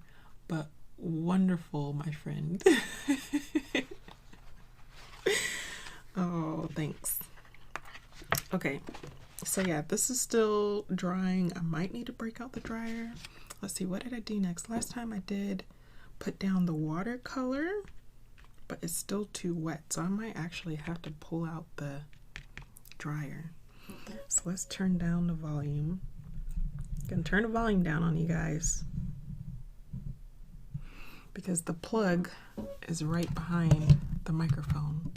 S1: but wonderful, my friend. Oh, thanks. Okay, so yeah, this is still drying. I might need to break out the dryer. Let's see, what did I do next? Last time I did put down the watercolor, but it's still too wet, so I might actually have to pull out the dryer. So let's turn down the volume. I'm gonna turn the volume down on you guys, because the plug is right behind the microphone.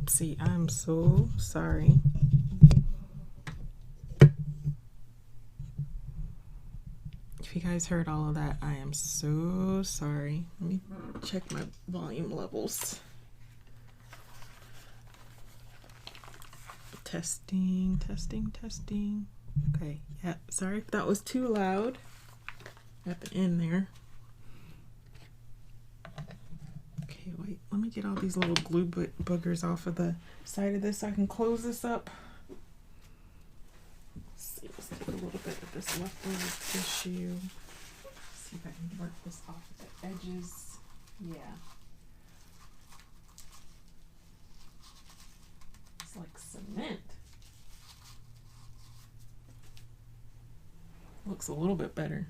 S1: Oopsie, I'm so sorry. If you guys heard all of that, I am so sorry. Let me check my volume levels. Testing, testing, testing. Okay, yeah, sorry if that was too loud at the end there. Okay, wait, let me get all these little glue boogers off of the side of this so I can close this up. Let's see, let's take a little bit of this leftover tissue. See if I can work this off the edges. Yeah. It's like cement. Looks a little bit better.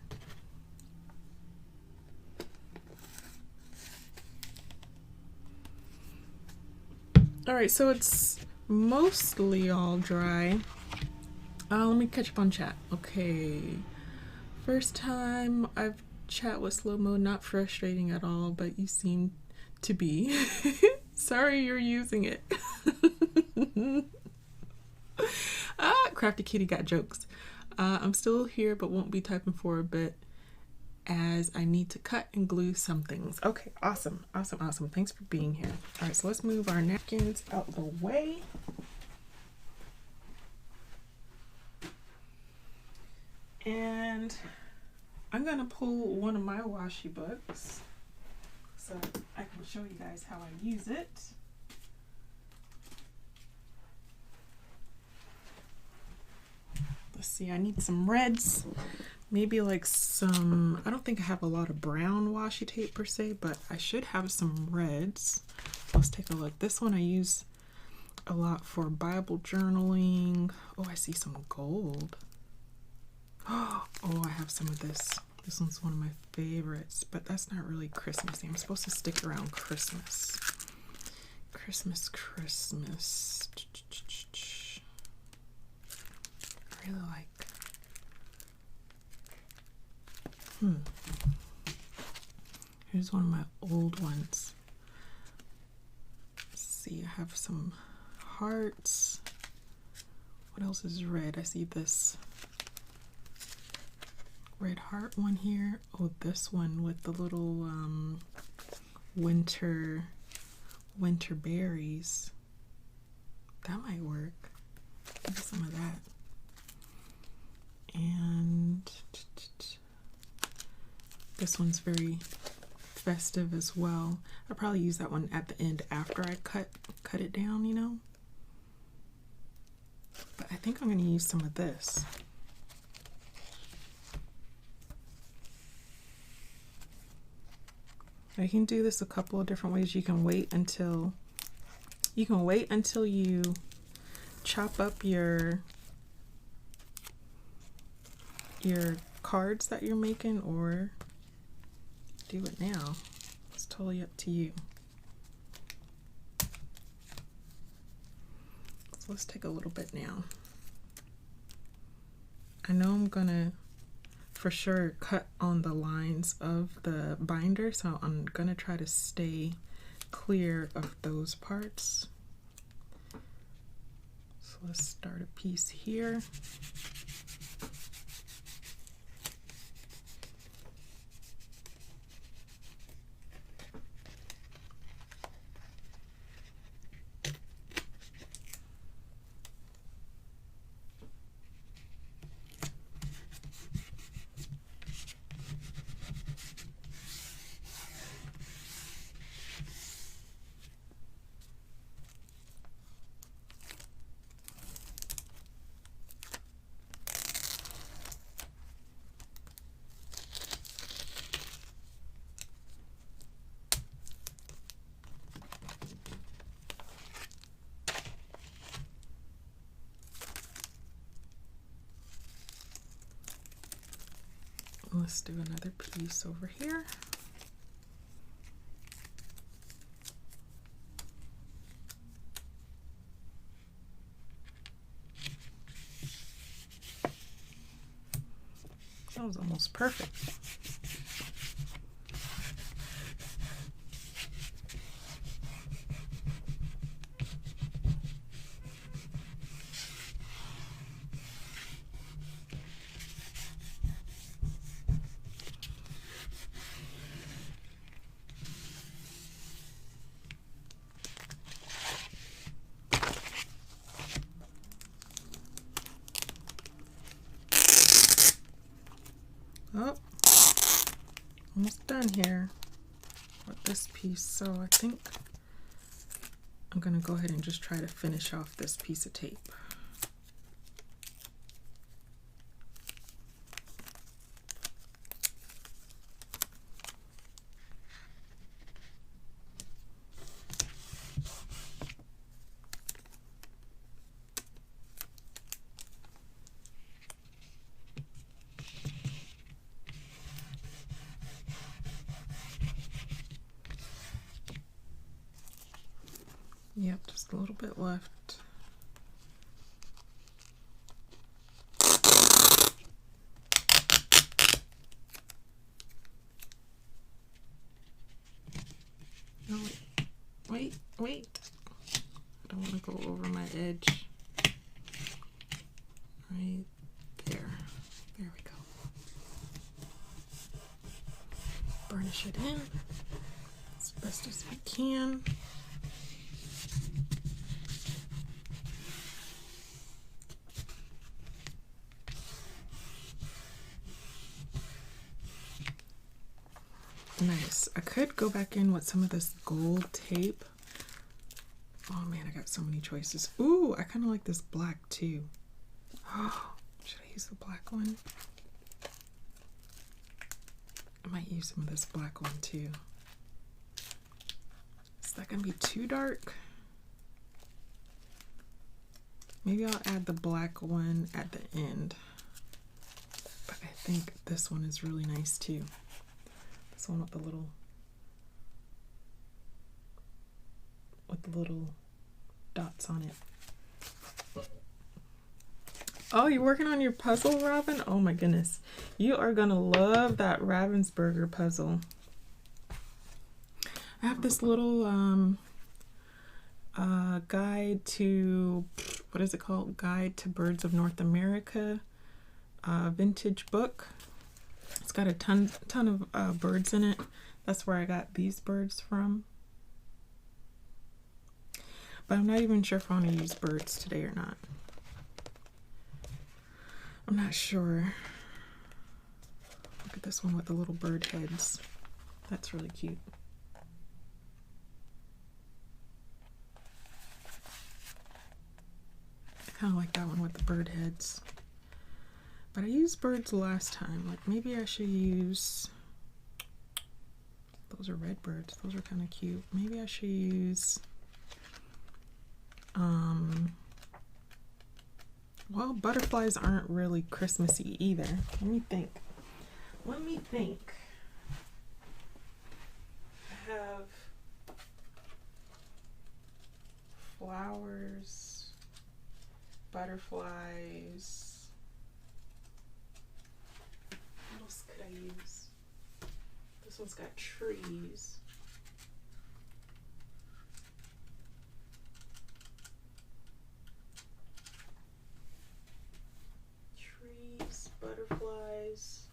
S1: All right, so it's mostly all dry. Let me catch up on chat. Okay, first time I've chat with slow mo, not frustrating at all, but you seem to be. Sorry you're using it. Crafty Kitty got jokes. I'm still here but won't be typing for a bit as I need to cut and glue some things. Okay, awesome, awesome, awesome. Thanks for being here. All right, so let's move our napkins out the way. And I'm gonna pull one of my washi books so I can show you guys how I use it. Let's see, I need some reds, maybe like some, I don't think I have a lot of brown washi tape per se, but I should have some reds. Let's take a look. This one I use a lot for Bible journaling. Oh, I see some gold. Oh, I have some of this. This one's one of my favorites, but that's not really Christmassy. I'm supposed to stick around Christmas. Christmas. I really like. Here's one of my old ones. Let's see, I have some hearts. What else is red? I see this red heart one here. Oh, this one with the little winter berries. That might work. Maybe some of that. And this one's very festive as well. I'll probably use that one at the end after I cut it down, you know. But I think I'm going to use some of this. I can do this a couple of different ways. You can wait until you chop up your cards that you're making, or do it now. It's totally up to you. So let's take a little bit now. I know I'm gonna for sure cut on the lines of the binder, so I'm gonna try to stay clear of those parts. So let's start a piece here. Let's do another piece over here. That was almost perfect. Oh, almost done here with this piece. So I think I'm gonna go ahead and just try to finish off this piece of tape. Yep, just a little bit left. No, wait. I don't want to go over my edge. Right there. There we go. Burnish it in as best as we can. Nice. I could go back in with some of this gold tape. Oh man, I got so many choices. Ooh, I kind of like this black too. Oh, should I use the black one? I might use some of this black one too. Is that gonna be too dark? Maybe I'll add the black one at the end. But I think this one is really nice too. This one with the little dots on it. Oh, you're working on your puzzle, Robin? Oh my goodness. You are gonna love that Ravensburger puzzle. I have this little guide to, what is it called? Guide to Birds of North America vintage book. It's got a ton of birds in it. That's where I got these birds from. But I'm not even sure if I want to use birds today or not. I'm not sure. Look at this one with the little bird heads. That's really cute. I kind of like that one with the bird heads. But I used birds last time. Like maybe I should use... Those are red birds. Those are kind of cute. Maybe I should use... Well, butterflies aren't really Christmassy either. Let me think. I have flowers, butterflies. What else could I use? This one's got trees. Butterflies,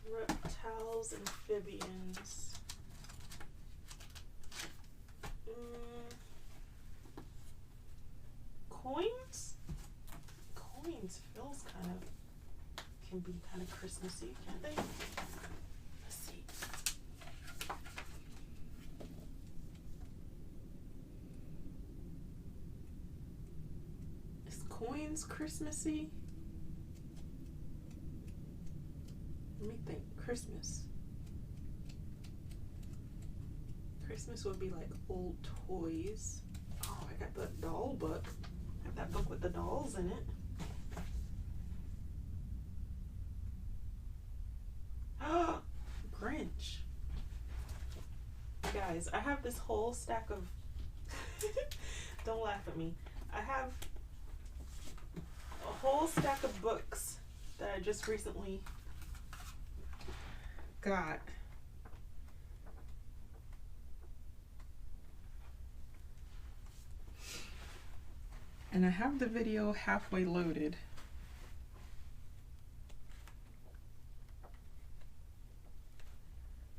S1: reptiles, amphibians. Coins? Coins feels can be kind of Christmassy, can't they? Let's see. Is coins Christmassy? Let me think. Christmas would be like old toys. Oh, I got the doll book. I have that book with the dolls in it. Grinch. Guys, I have this whole stack of... Don't laugh at me. I have a whole stack of books that I just recently got. And I have the video halfway loaded.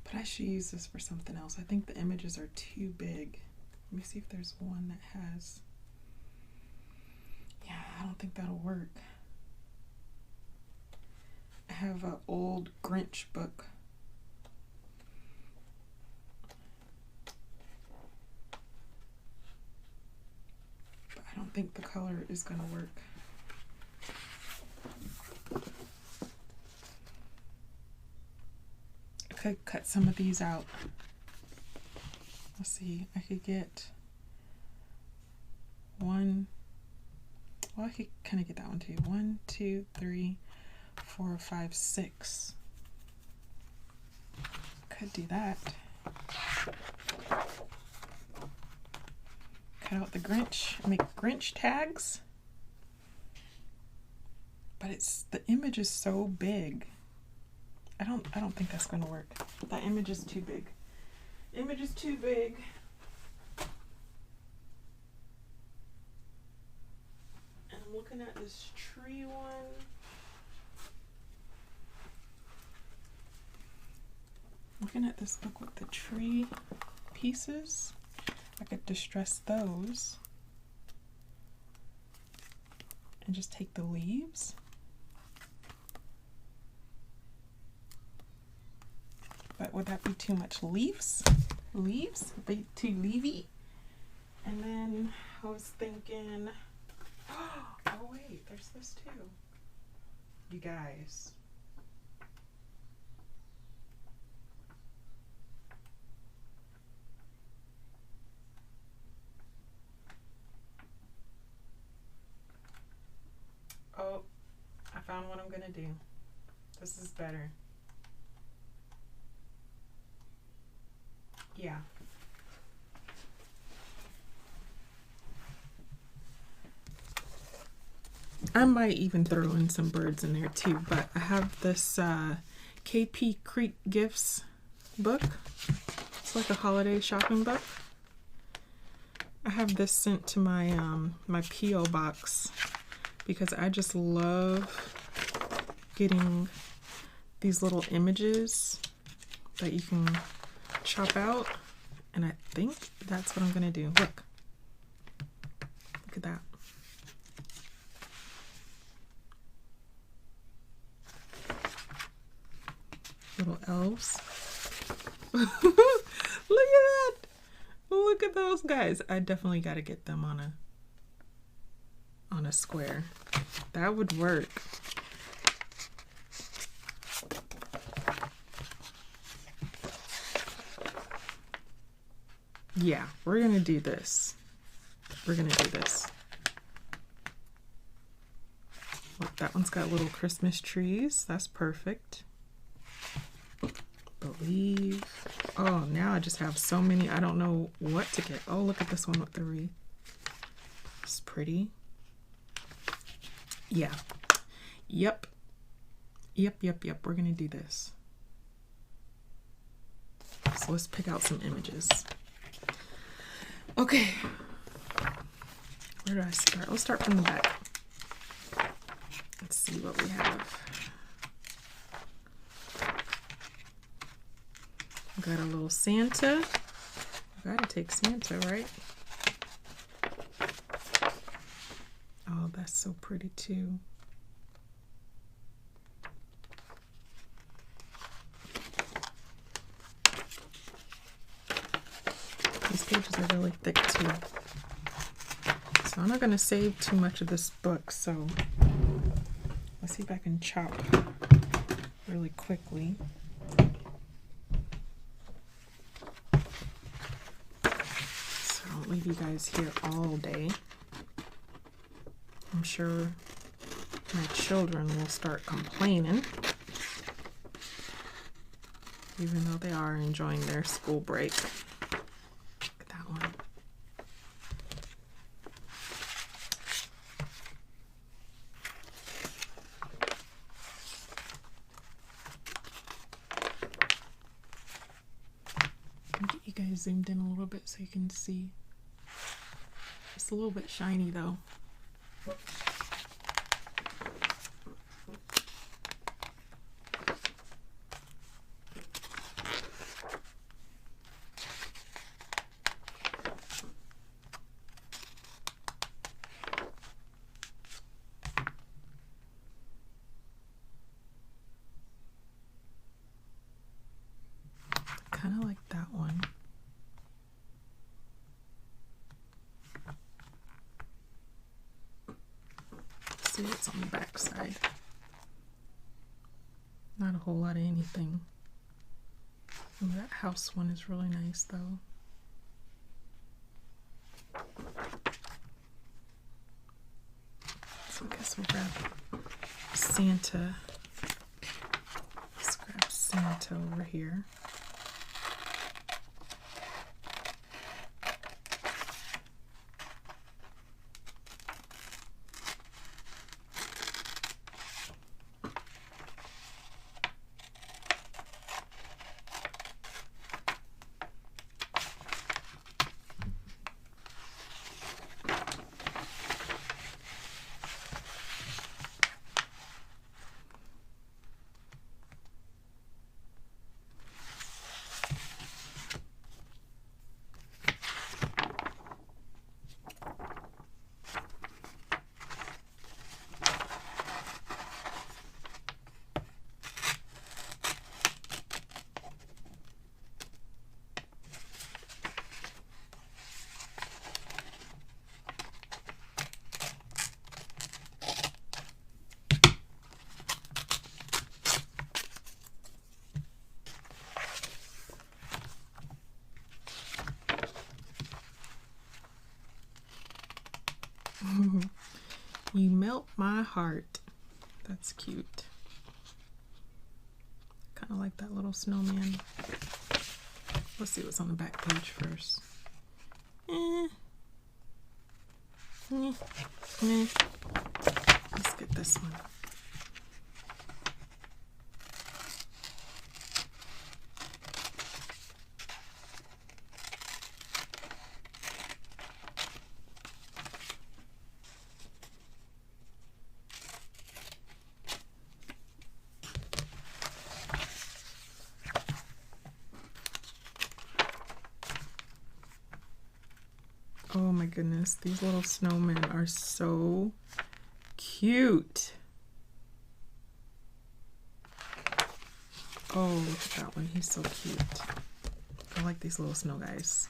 S1: But I should use this for something else. I think the images are too big. Let me see if there's one that has... Yeah, I don't think that'll work. I have an old Grinch book. But I don't think the color is gonna work. I could cut some of these out. Let's see, I could get one. Well, I could kind of get that one too. 1, 2, 3, 4, 5, 6. Could do that. Cut out the Grinch, make Grinch tags. But the image is so big. I don't think that's gonna work. That image is too big. Image is too big. And I'm looking at this tree one. Looking at this book with the tree pieces. I could distress those. And just take the leaves. But would that be too much leaves? Leaves? Be too leafy? And then I was thinking, oh wait, there's this too. You guys. Oh, I found what I'm gonna do. This is better. Yeah. I might even throw in some birds in there too, but I have this KP Creek Gifts book. It's like a holiday shopping book. I have this sent to my my P.O. box because I just love getting these little images that you can chop out, and I think that's what I'm gonna do. Look at that. Little elves. Look at that. Look at those guys. I definitely got to get them on a square. That would work. Yeah, we're gonna do this. We're gonna do this. Look, that one's got little Christmas trees. That's perfect. Believe. Oh, now I just have so many. I don't know what to get. Oh, look at this one with the wreath. It's pretty. Yeah. Yep. Yep. We're gonna do this. So let's pick out some images. Okay. Where do I start? Let's start from the back. Let's see what we have. Got a little Santa. Gotta take Santa, right? Oh, that's so pretty too. These pages are really thick too. So I'm not gonna save too much of this book, so let's see if I can chop really quickly. So I don't leave you guys here all day. I'm sure my children will start complaining, even though they are enjoying their school break. Look at that one. I'll get you guys zoomed in a little bit so you can see. It's a little bit shiny though. see what's on the back side. Not a whole lot of anything. Ooh, that house one is really nice though. So I guess we'll grab Santa. Let's grab Santa over here. You melt my heart. That's cute. Kind of like that little snowman. Let's see what's on the back page first. Let's get this one. Oh my goodness, these little snowmen are so cute. Oh, look at that one. He's so cute. I like these little snow guys.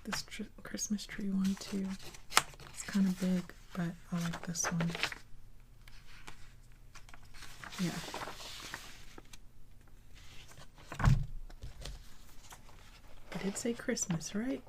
S1: This Christmas tree one too. It's kind of big, but I like this one. Yeah. I did say Christmas, right?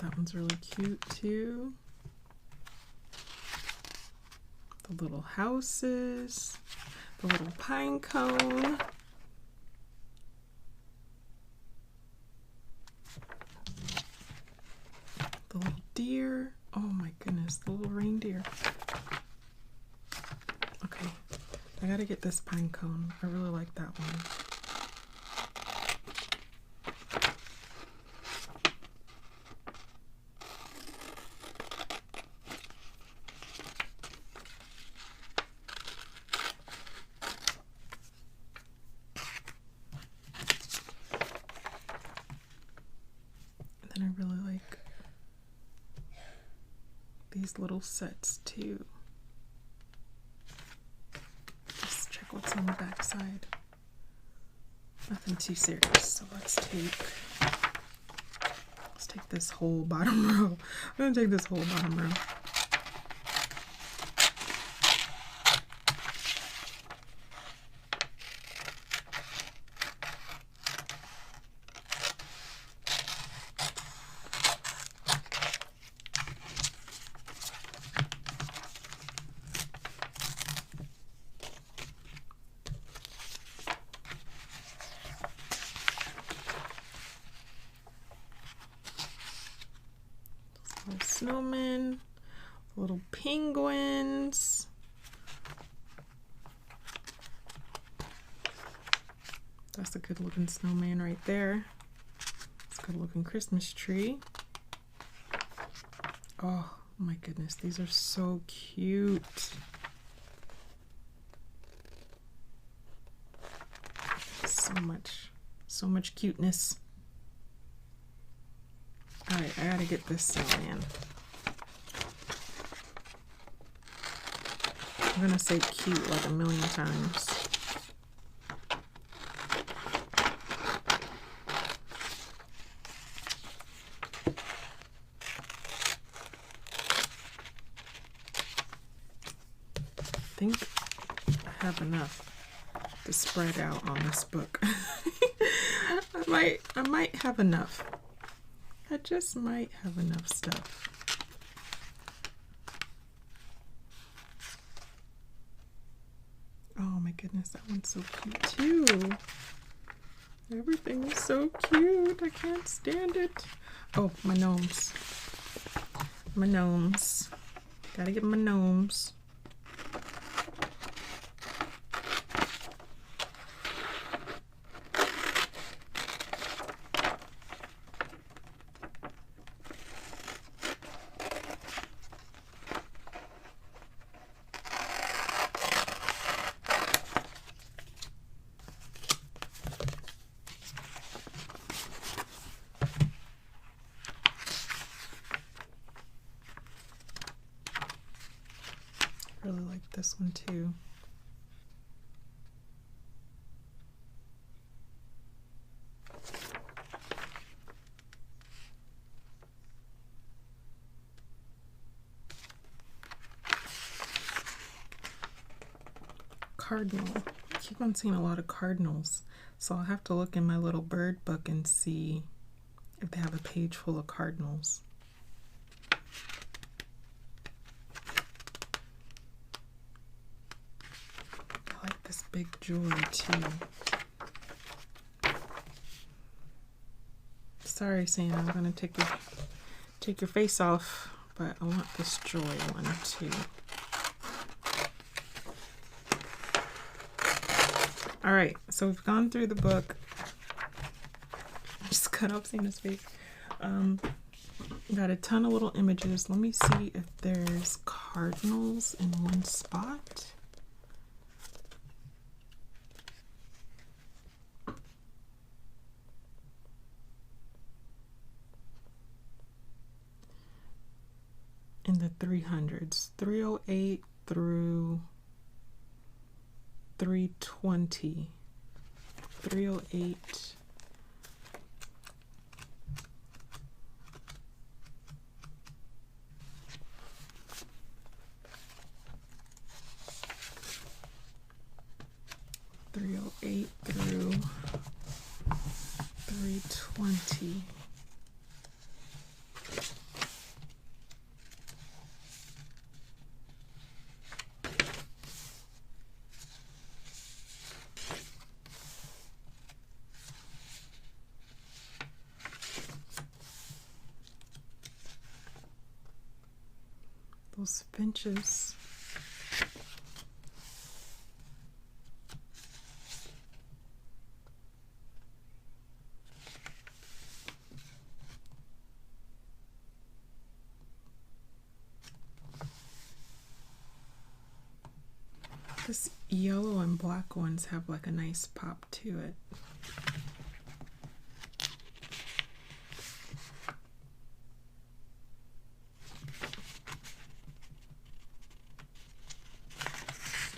S1: That one's really cute too. The little houses, the little pine cone. The little deer. Oh my goodness, the little reindeer. Okay, I gotta get this pine cone. I really like that one. I really like these little sets too. Just check what's on the back side. Nothing too serious. So let's take this whole bottom row. I'm gonna take this whole bottom row. Little snowmen, little penguins. That's a good looking snowman right there. It's a good looking Christmas tree. Oh my goodness, these are so cute. So much cuteness. All right, I gotta get this snowman. I'm gonna say cute like a million times. I think I have enough to spread out on this book. I might have enough. I just might have enough stuff. Oh my goodness, that one's so cute too. Everything is so cute. I can't stand it. Oh, my gnomes. My gnomes. Gotta get my gnomes. Really like this one too. Cardinal. I keep on seeing a lot of cardinals, so I'll have to look in my little bird book and see if they have a page full of cardinals. I like this big joy too. Sorry, Santa, I'm gonna take your face off, but I want this joy one too. All right, so we've gone through the book. I just cut off Santa's face. Got a ton of little images. Let me see if there's cardinals in one spot. In the 300s, 308 through 320. 308. Through 320. Those finches. This yellow and black ones have like a nice pop to it.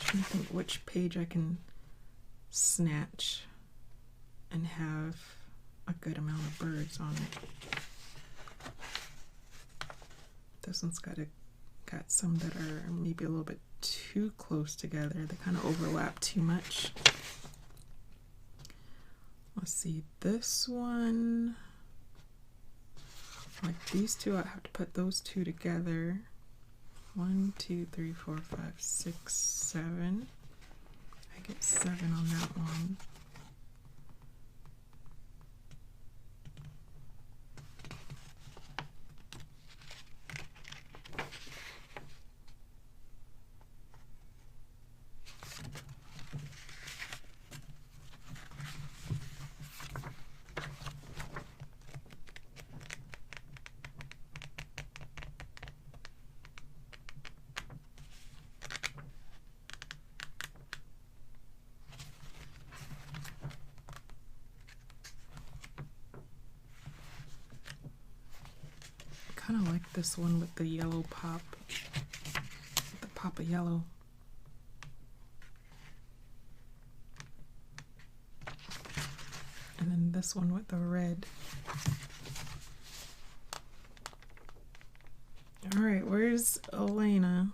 S1: Trying to think which page I can snatch and have a good amount of birds on it. This one's got some that are maybe a little bit too close together. They kind of overlap too much. Let's see, this one, like these two, I have to put those two together. 1, 2, 3, 4, 5, 6, 7. I get 7 on that one. kind of like this one with the yellow pop, the pop of yellow. And then this one with the red. All right, where's Elena?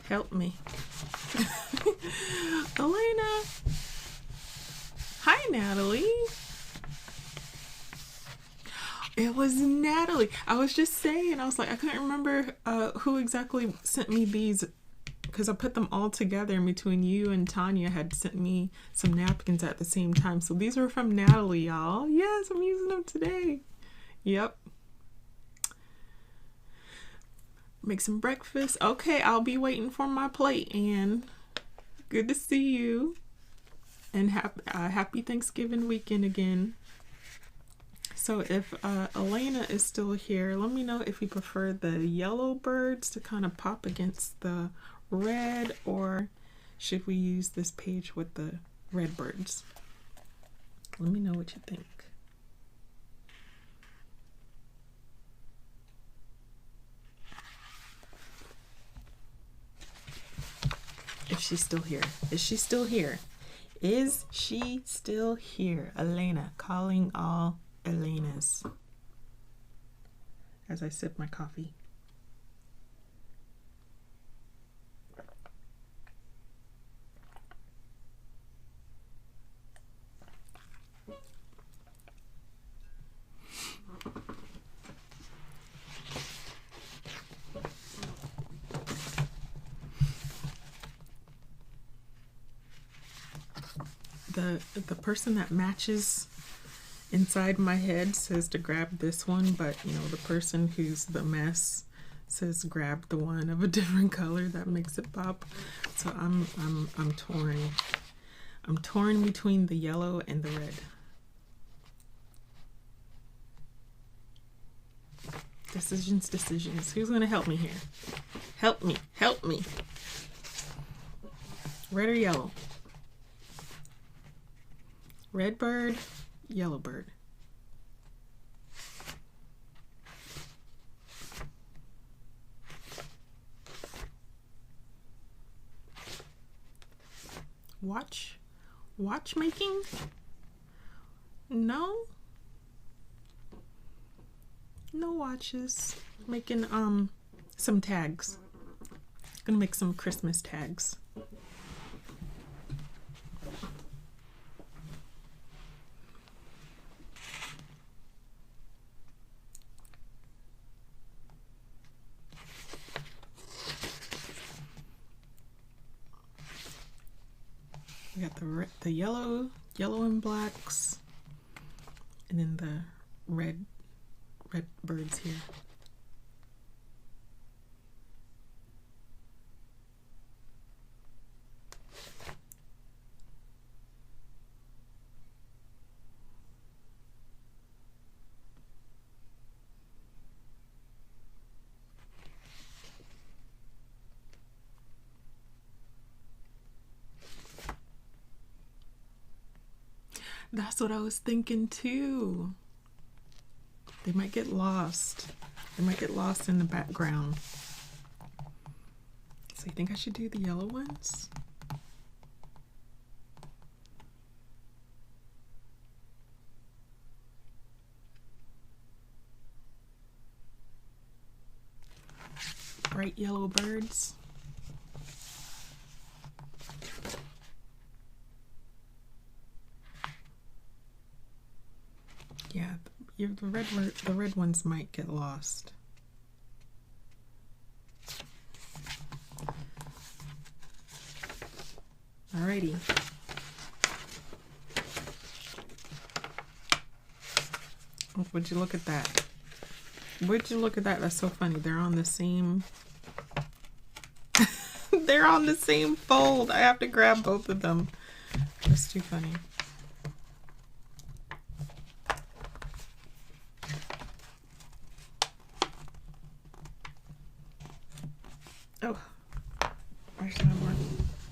S1: Help me. Elena. Hi, Natalie. It was Natalie. I was just saying, I was like, I couldn't remember who exactly sent me these, because I put them all together in between you and Tanya had sent me some napkins at the same time. So these are from Natalie, y'all. Yes, I'm using them today. Yep. Make some breakfast. Okay, I'll be waiting for my plate, Anne. Good to see you. And happy Thanksgiving weekend again. So if Elena is still here, let me know if you prefer the yellow birds to kind of pop against the red, or should we use this page with the red birds? Let me know what you think. If she's still here. Is she still here? Is she still here? Elena, calling all Elenas. As I sip my coffee. The person that matches inside my head says to grab this one, but you know, the person who's the mess says grab the one of a different color that makes it pop. So I'm torn. I'm torn between the yellow and the red. Decisions. Who's gonna help me here? Help me. Red or yellow? Red bird, yellow bird. Watchmaking? No watches. Making some tags. Gonna make some Christmas tags. We got the yellow and blacks, and then the red birds here. That's what I was thinking too. They might get lost. They might get lost in the background. So you think I should do the yellow ones? Bright yellow birds. Yeah, the red ones might get lost. Alrighty. Oh, would you look at that? Would you look at that? That's so funny. They're on the same they're on the same fold. I have to grab both of them. That's too funny. Oh, I should have more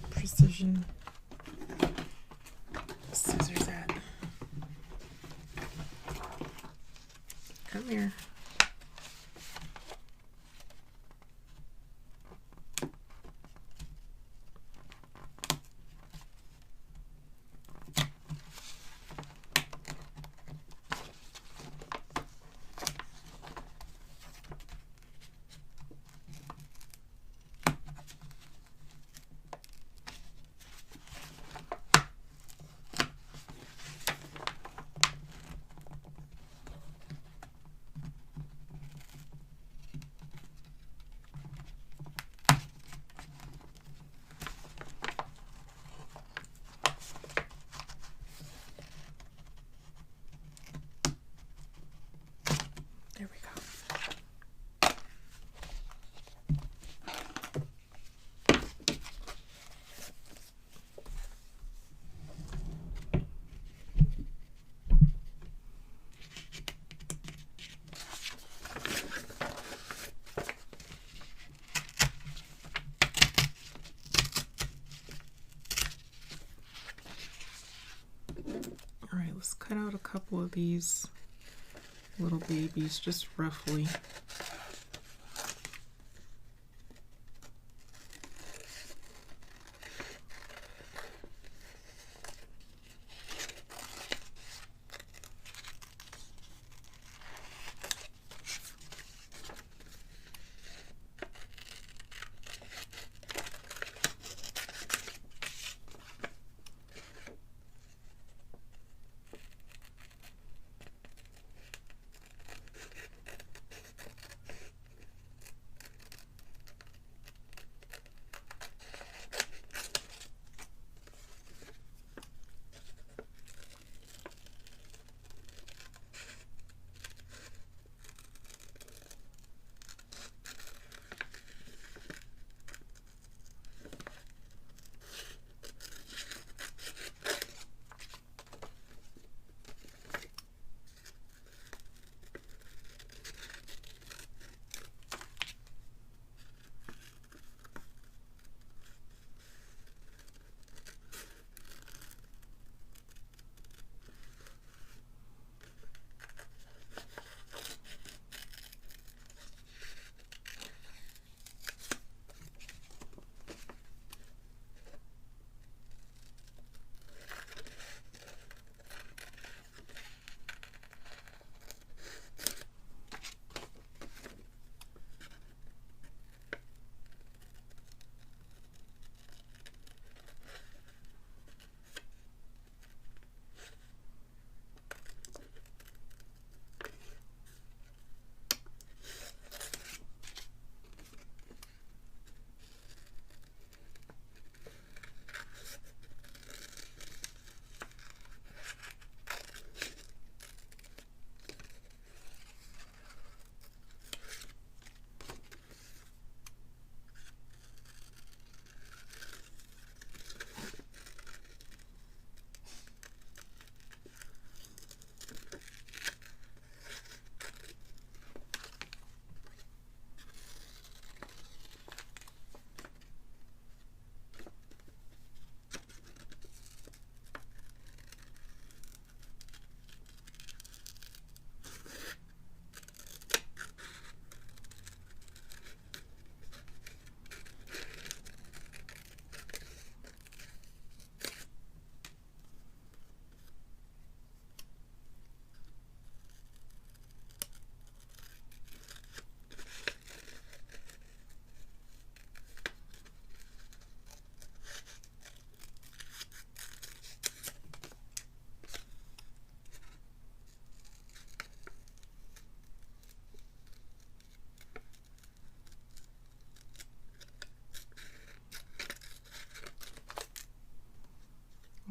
S1: precision scissors at. Come here. couple of these little babies, just roughly.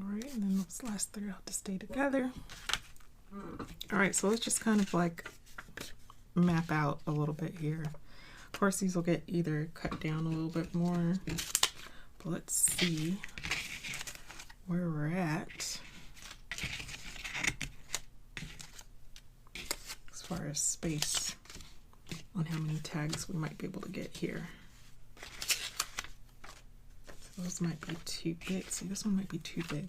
S1: Alright, and then those last three have to stay together. Alright, so let's just kind of like map out a little bit here. Of course, these will get either cut down a little bit more, but let's see where we're at as far as space on how many tags we might be able to get here. Those might be too big. See, this one might be too big.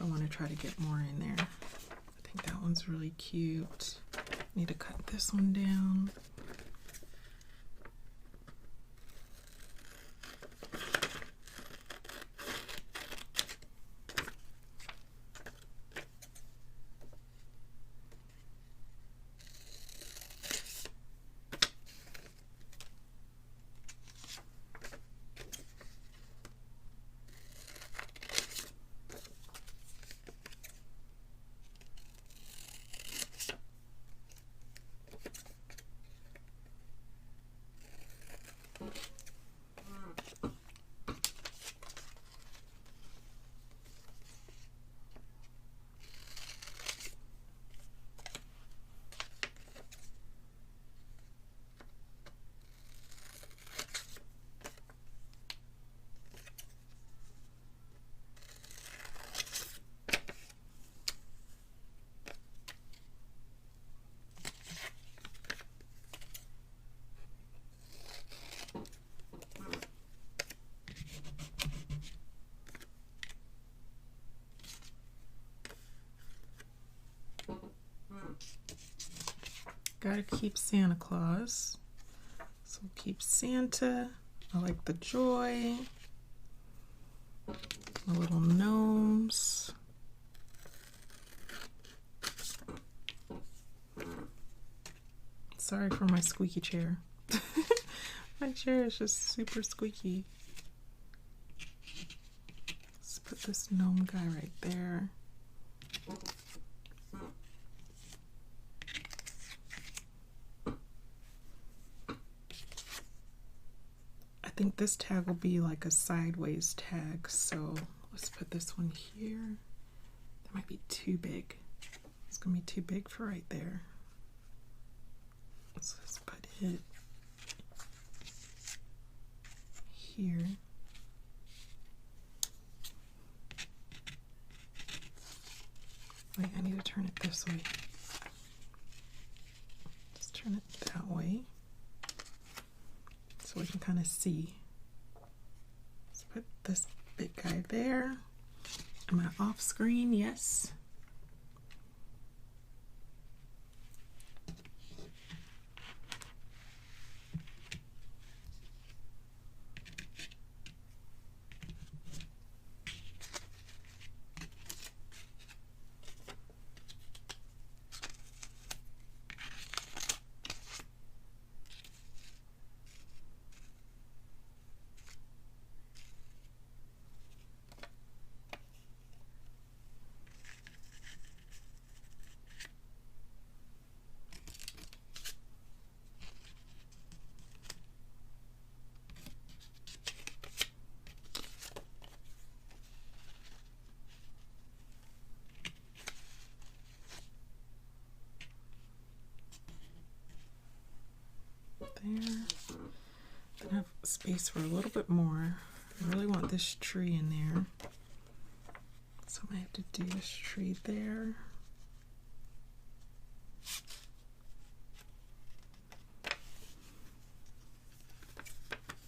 S1: I want to try to get more in there. I think that one's really cute. Need to cut this one down. Gotta keep Santa Claus. So we'll keep Santa. I like the joy. The little gnomes. Sorry for my squeaky chair. My chair is just super squeaky. Let's put this gnome guy right there. I think this tag will be like a sideways tag, so let's put this one here. That might be too big. It's gonna be too big for right there. So let's put it here. Wait, I need to turn it this way. Just turn it that way so we can kind of see. Let's put this big guy there. Am I off screen? Yes. There. Then I have space for a little bit more. I really want this tree in there. So I have to do this tree there.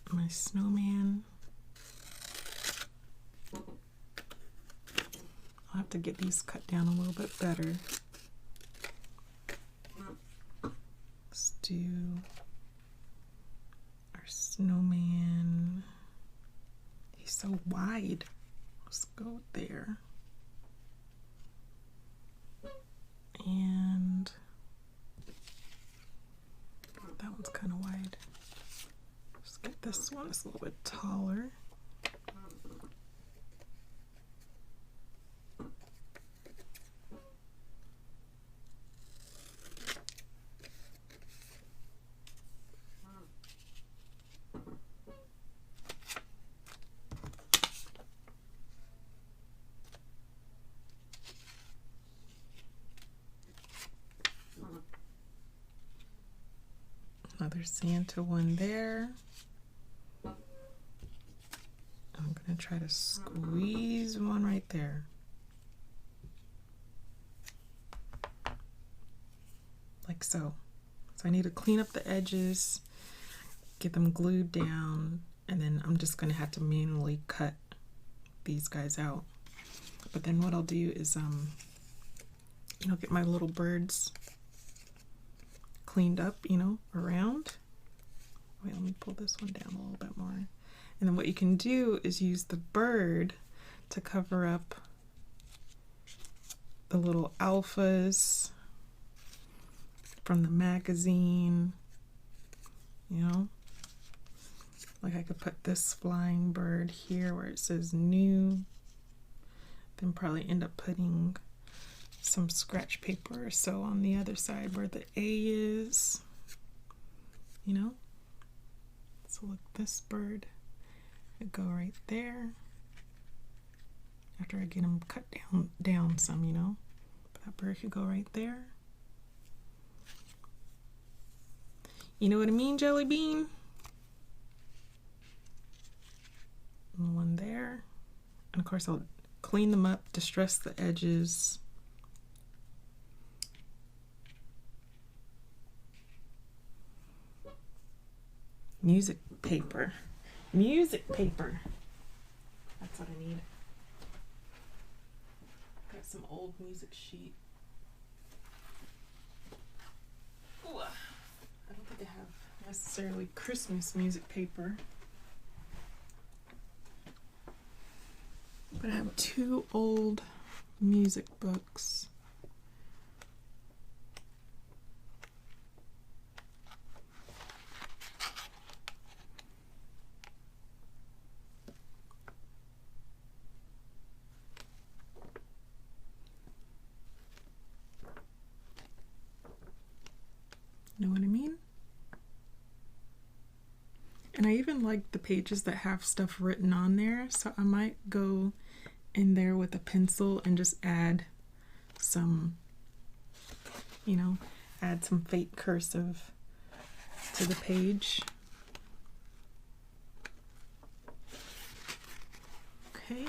S1: My snowman. I'll have to get these cut down a little bit better. Let's do snowman. He's so wide. Let's go there. And that one's kind of wide. Let's get this one. It's a little bit taller. Another Santa one there. I'm going to try to squeeze one right there. Like so. So I need to clean up the edges, get them glued down, and then I'm just going to have to manually cut these guys out. But then what I'll do is, you know, get my little birds cleaned up, you know, around. Wait, let me pull this one down a little bit more. And then what you can do is use the bird to cover up the little alphas from the magazine, you know. Like I could put this flying bird here where it says new, then probably end up putting some scratch paper or so on the other side where the A is, you know. So look, this bird would go right there after I get them cut down some, you know. That bird could go right there. You know what I mean, Jelly Bean? And one there. And of course I'll clean them up, distress the edges. Music paper. Music paper. That's what I need. Got some old music sheet. Ooh. necessarily Christmas music paper. But I have 2 old music books. Know what I mean? And I even like the pages that have stuff written on there, so I might go in there with a pencil and just add some, you know, add some fake cursive to the page. Okay,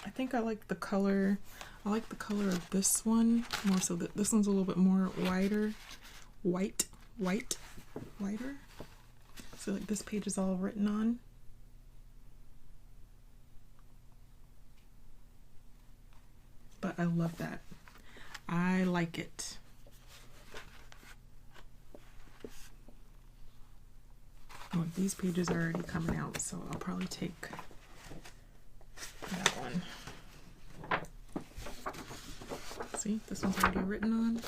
S1: I think I like the color. I like the color of this one more, so that this one's a little bit more wider, wider. So like this page is all written on. But I love that. I like it. Oh, these pages are already coming out, so I'll probably take that one. See, this one's already written on.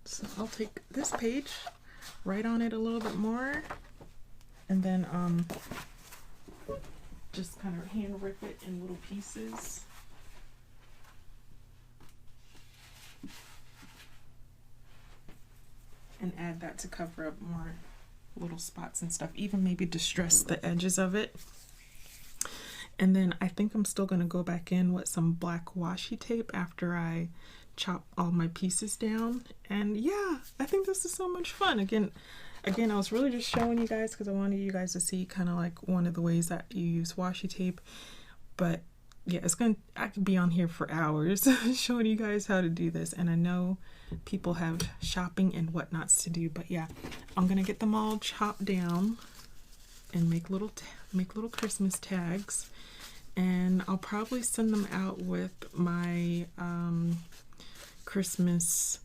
S1: So I'll take this page, write on it a little bit more, and then just kind of hand rip it in little pieces. And add that to cover up more little spots and stuff. Even maybe distress the edges of it. And then I think I'm still going to go back in with some black washi tape after I chop all my pieces down. And yeah, I think this is so much fun. Again, I was really just showing you guys because I wanted you guys to see kind of like one of the ways that you use washi tape. But yeah, I could be on here for hours showing you guys how to do this. And I know people have shopping and whatnots to do, but yeah, I'm gonna get them all chopped down and make little Christmas tags, and I'll probably send them out with my Christmas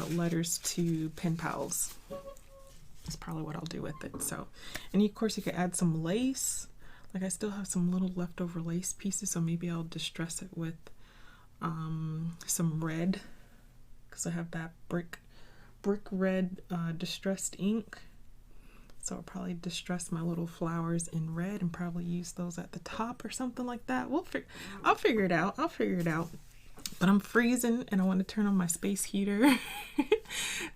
S1: letters to pen pals. That's probably what I'll do with it. So, and of course you could add some lace. Like I still have some little leftover lace pieces, so maybe I'll distress it with some red, because I have that brick red distressed ink. So I'll probably distress my little flowers in red and probably use those at the top or something like that. I'll figure it out. But I'm freezing and I want to turn on my space heater.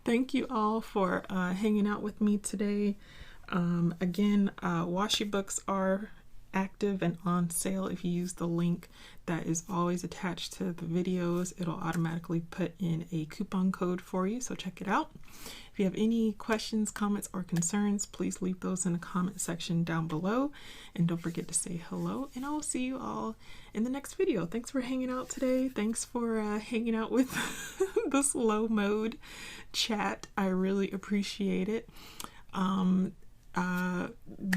S1: Thank you all for hanging out with me today. Again, washi books are active and on sale. If you use the link that is always attached to the videos, it'll automatically put in a coupon code for you, so check it out. If you have any questions, comments, or concerns, please leave those in the comment section down below, and don't forget to say hello, and I will see you all in the next video. Thanks for hanging out today. Thanks for hanging out with this low mode chat. I really appreciate it.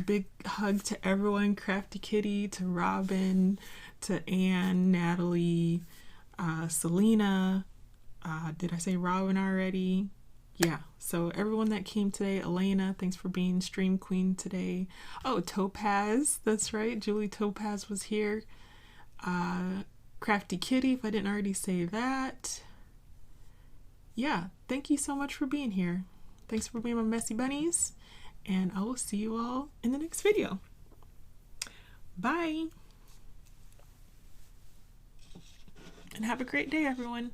S1: Big hug to everyone, Crafty Kitty, to Robin, to Anne, Natalie, Selena, did I say Robin already? Yeah, so everyone that came today, Elena, thanks for being stream queen today. Oh, Topaz, that's right, Julie Topaz was here. Crafty Kitty, if I didn't already say that. Yeah, thank you so much for being here. Thanks for being my messy bunnies. And I will see you all in the next video. Bye. And have a great day, everyone.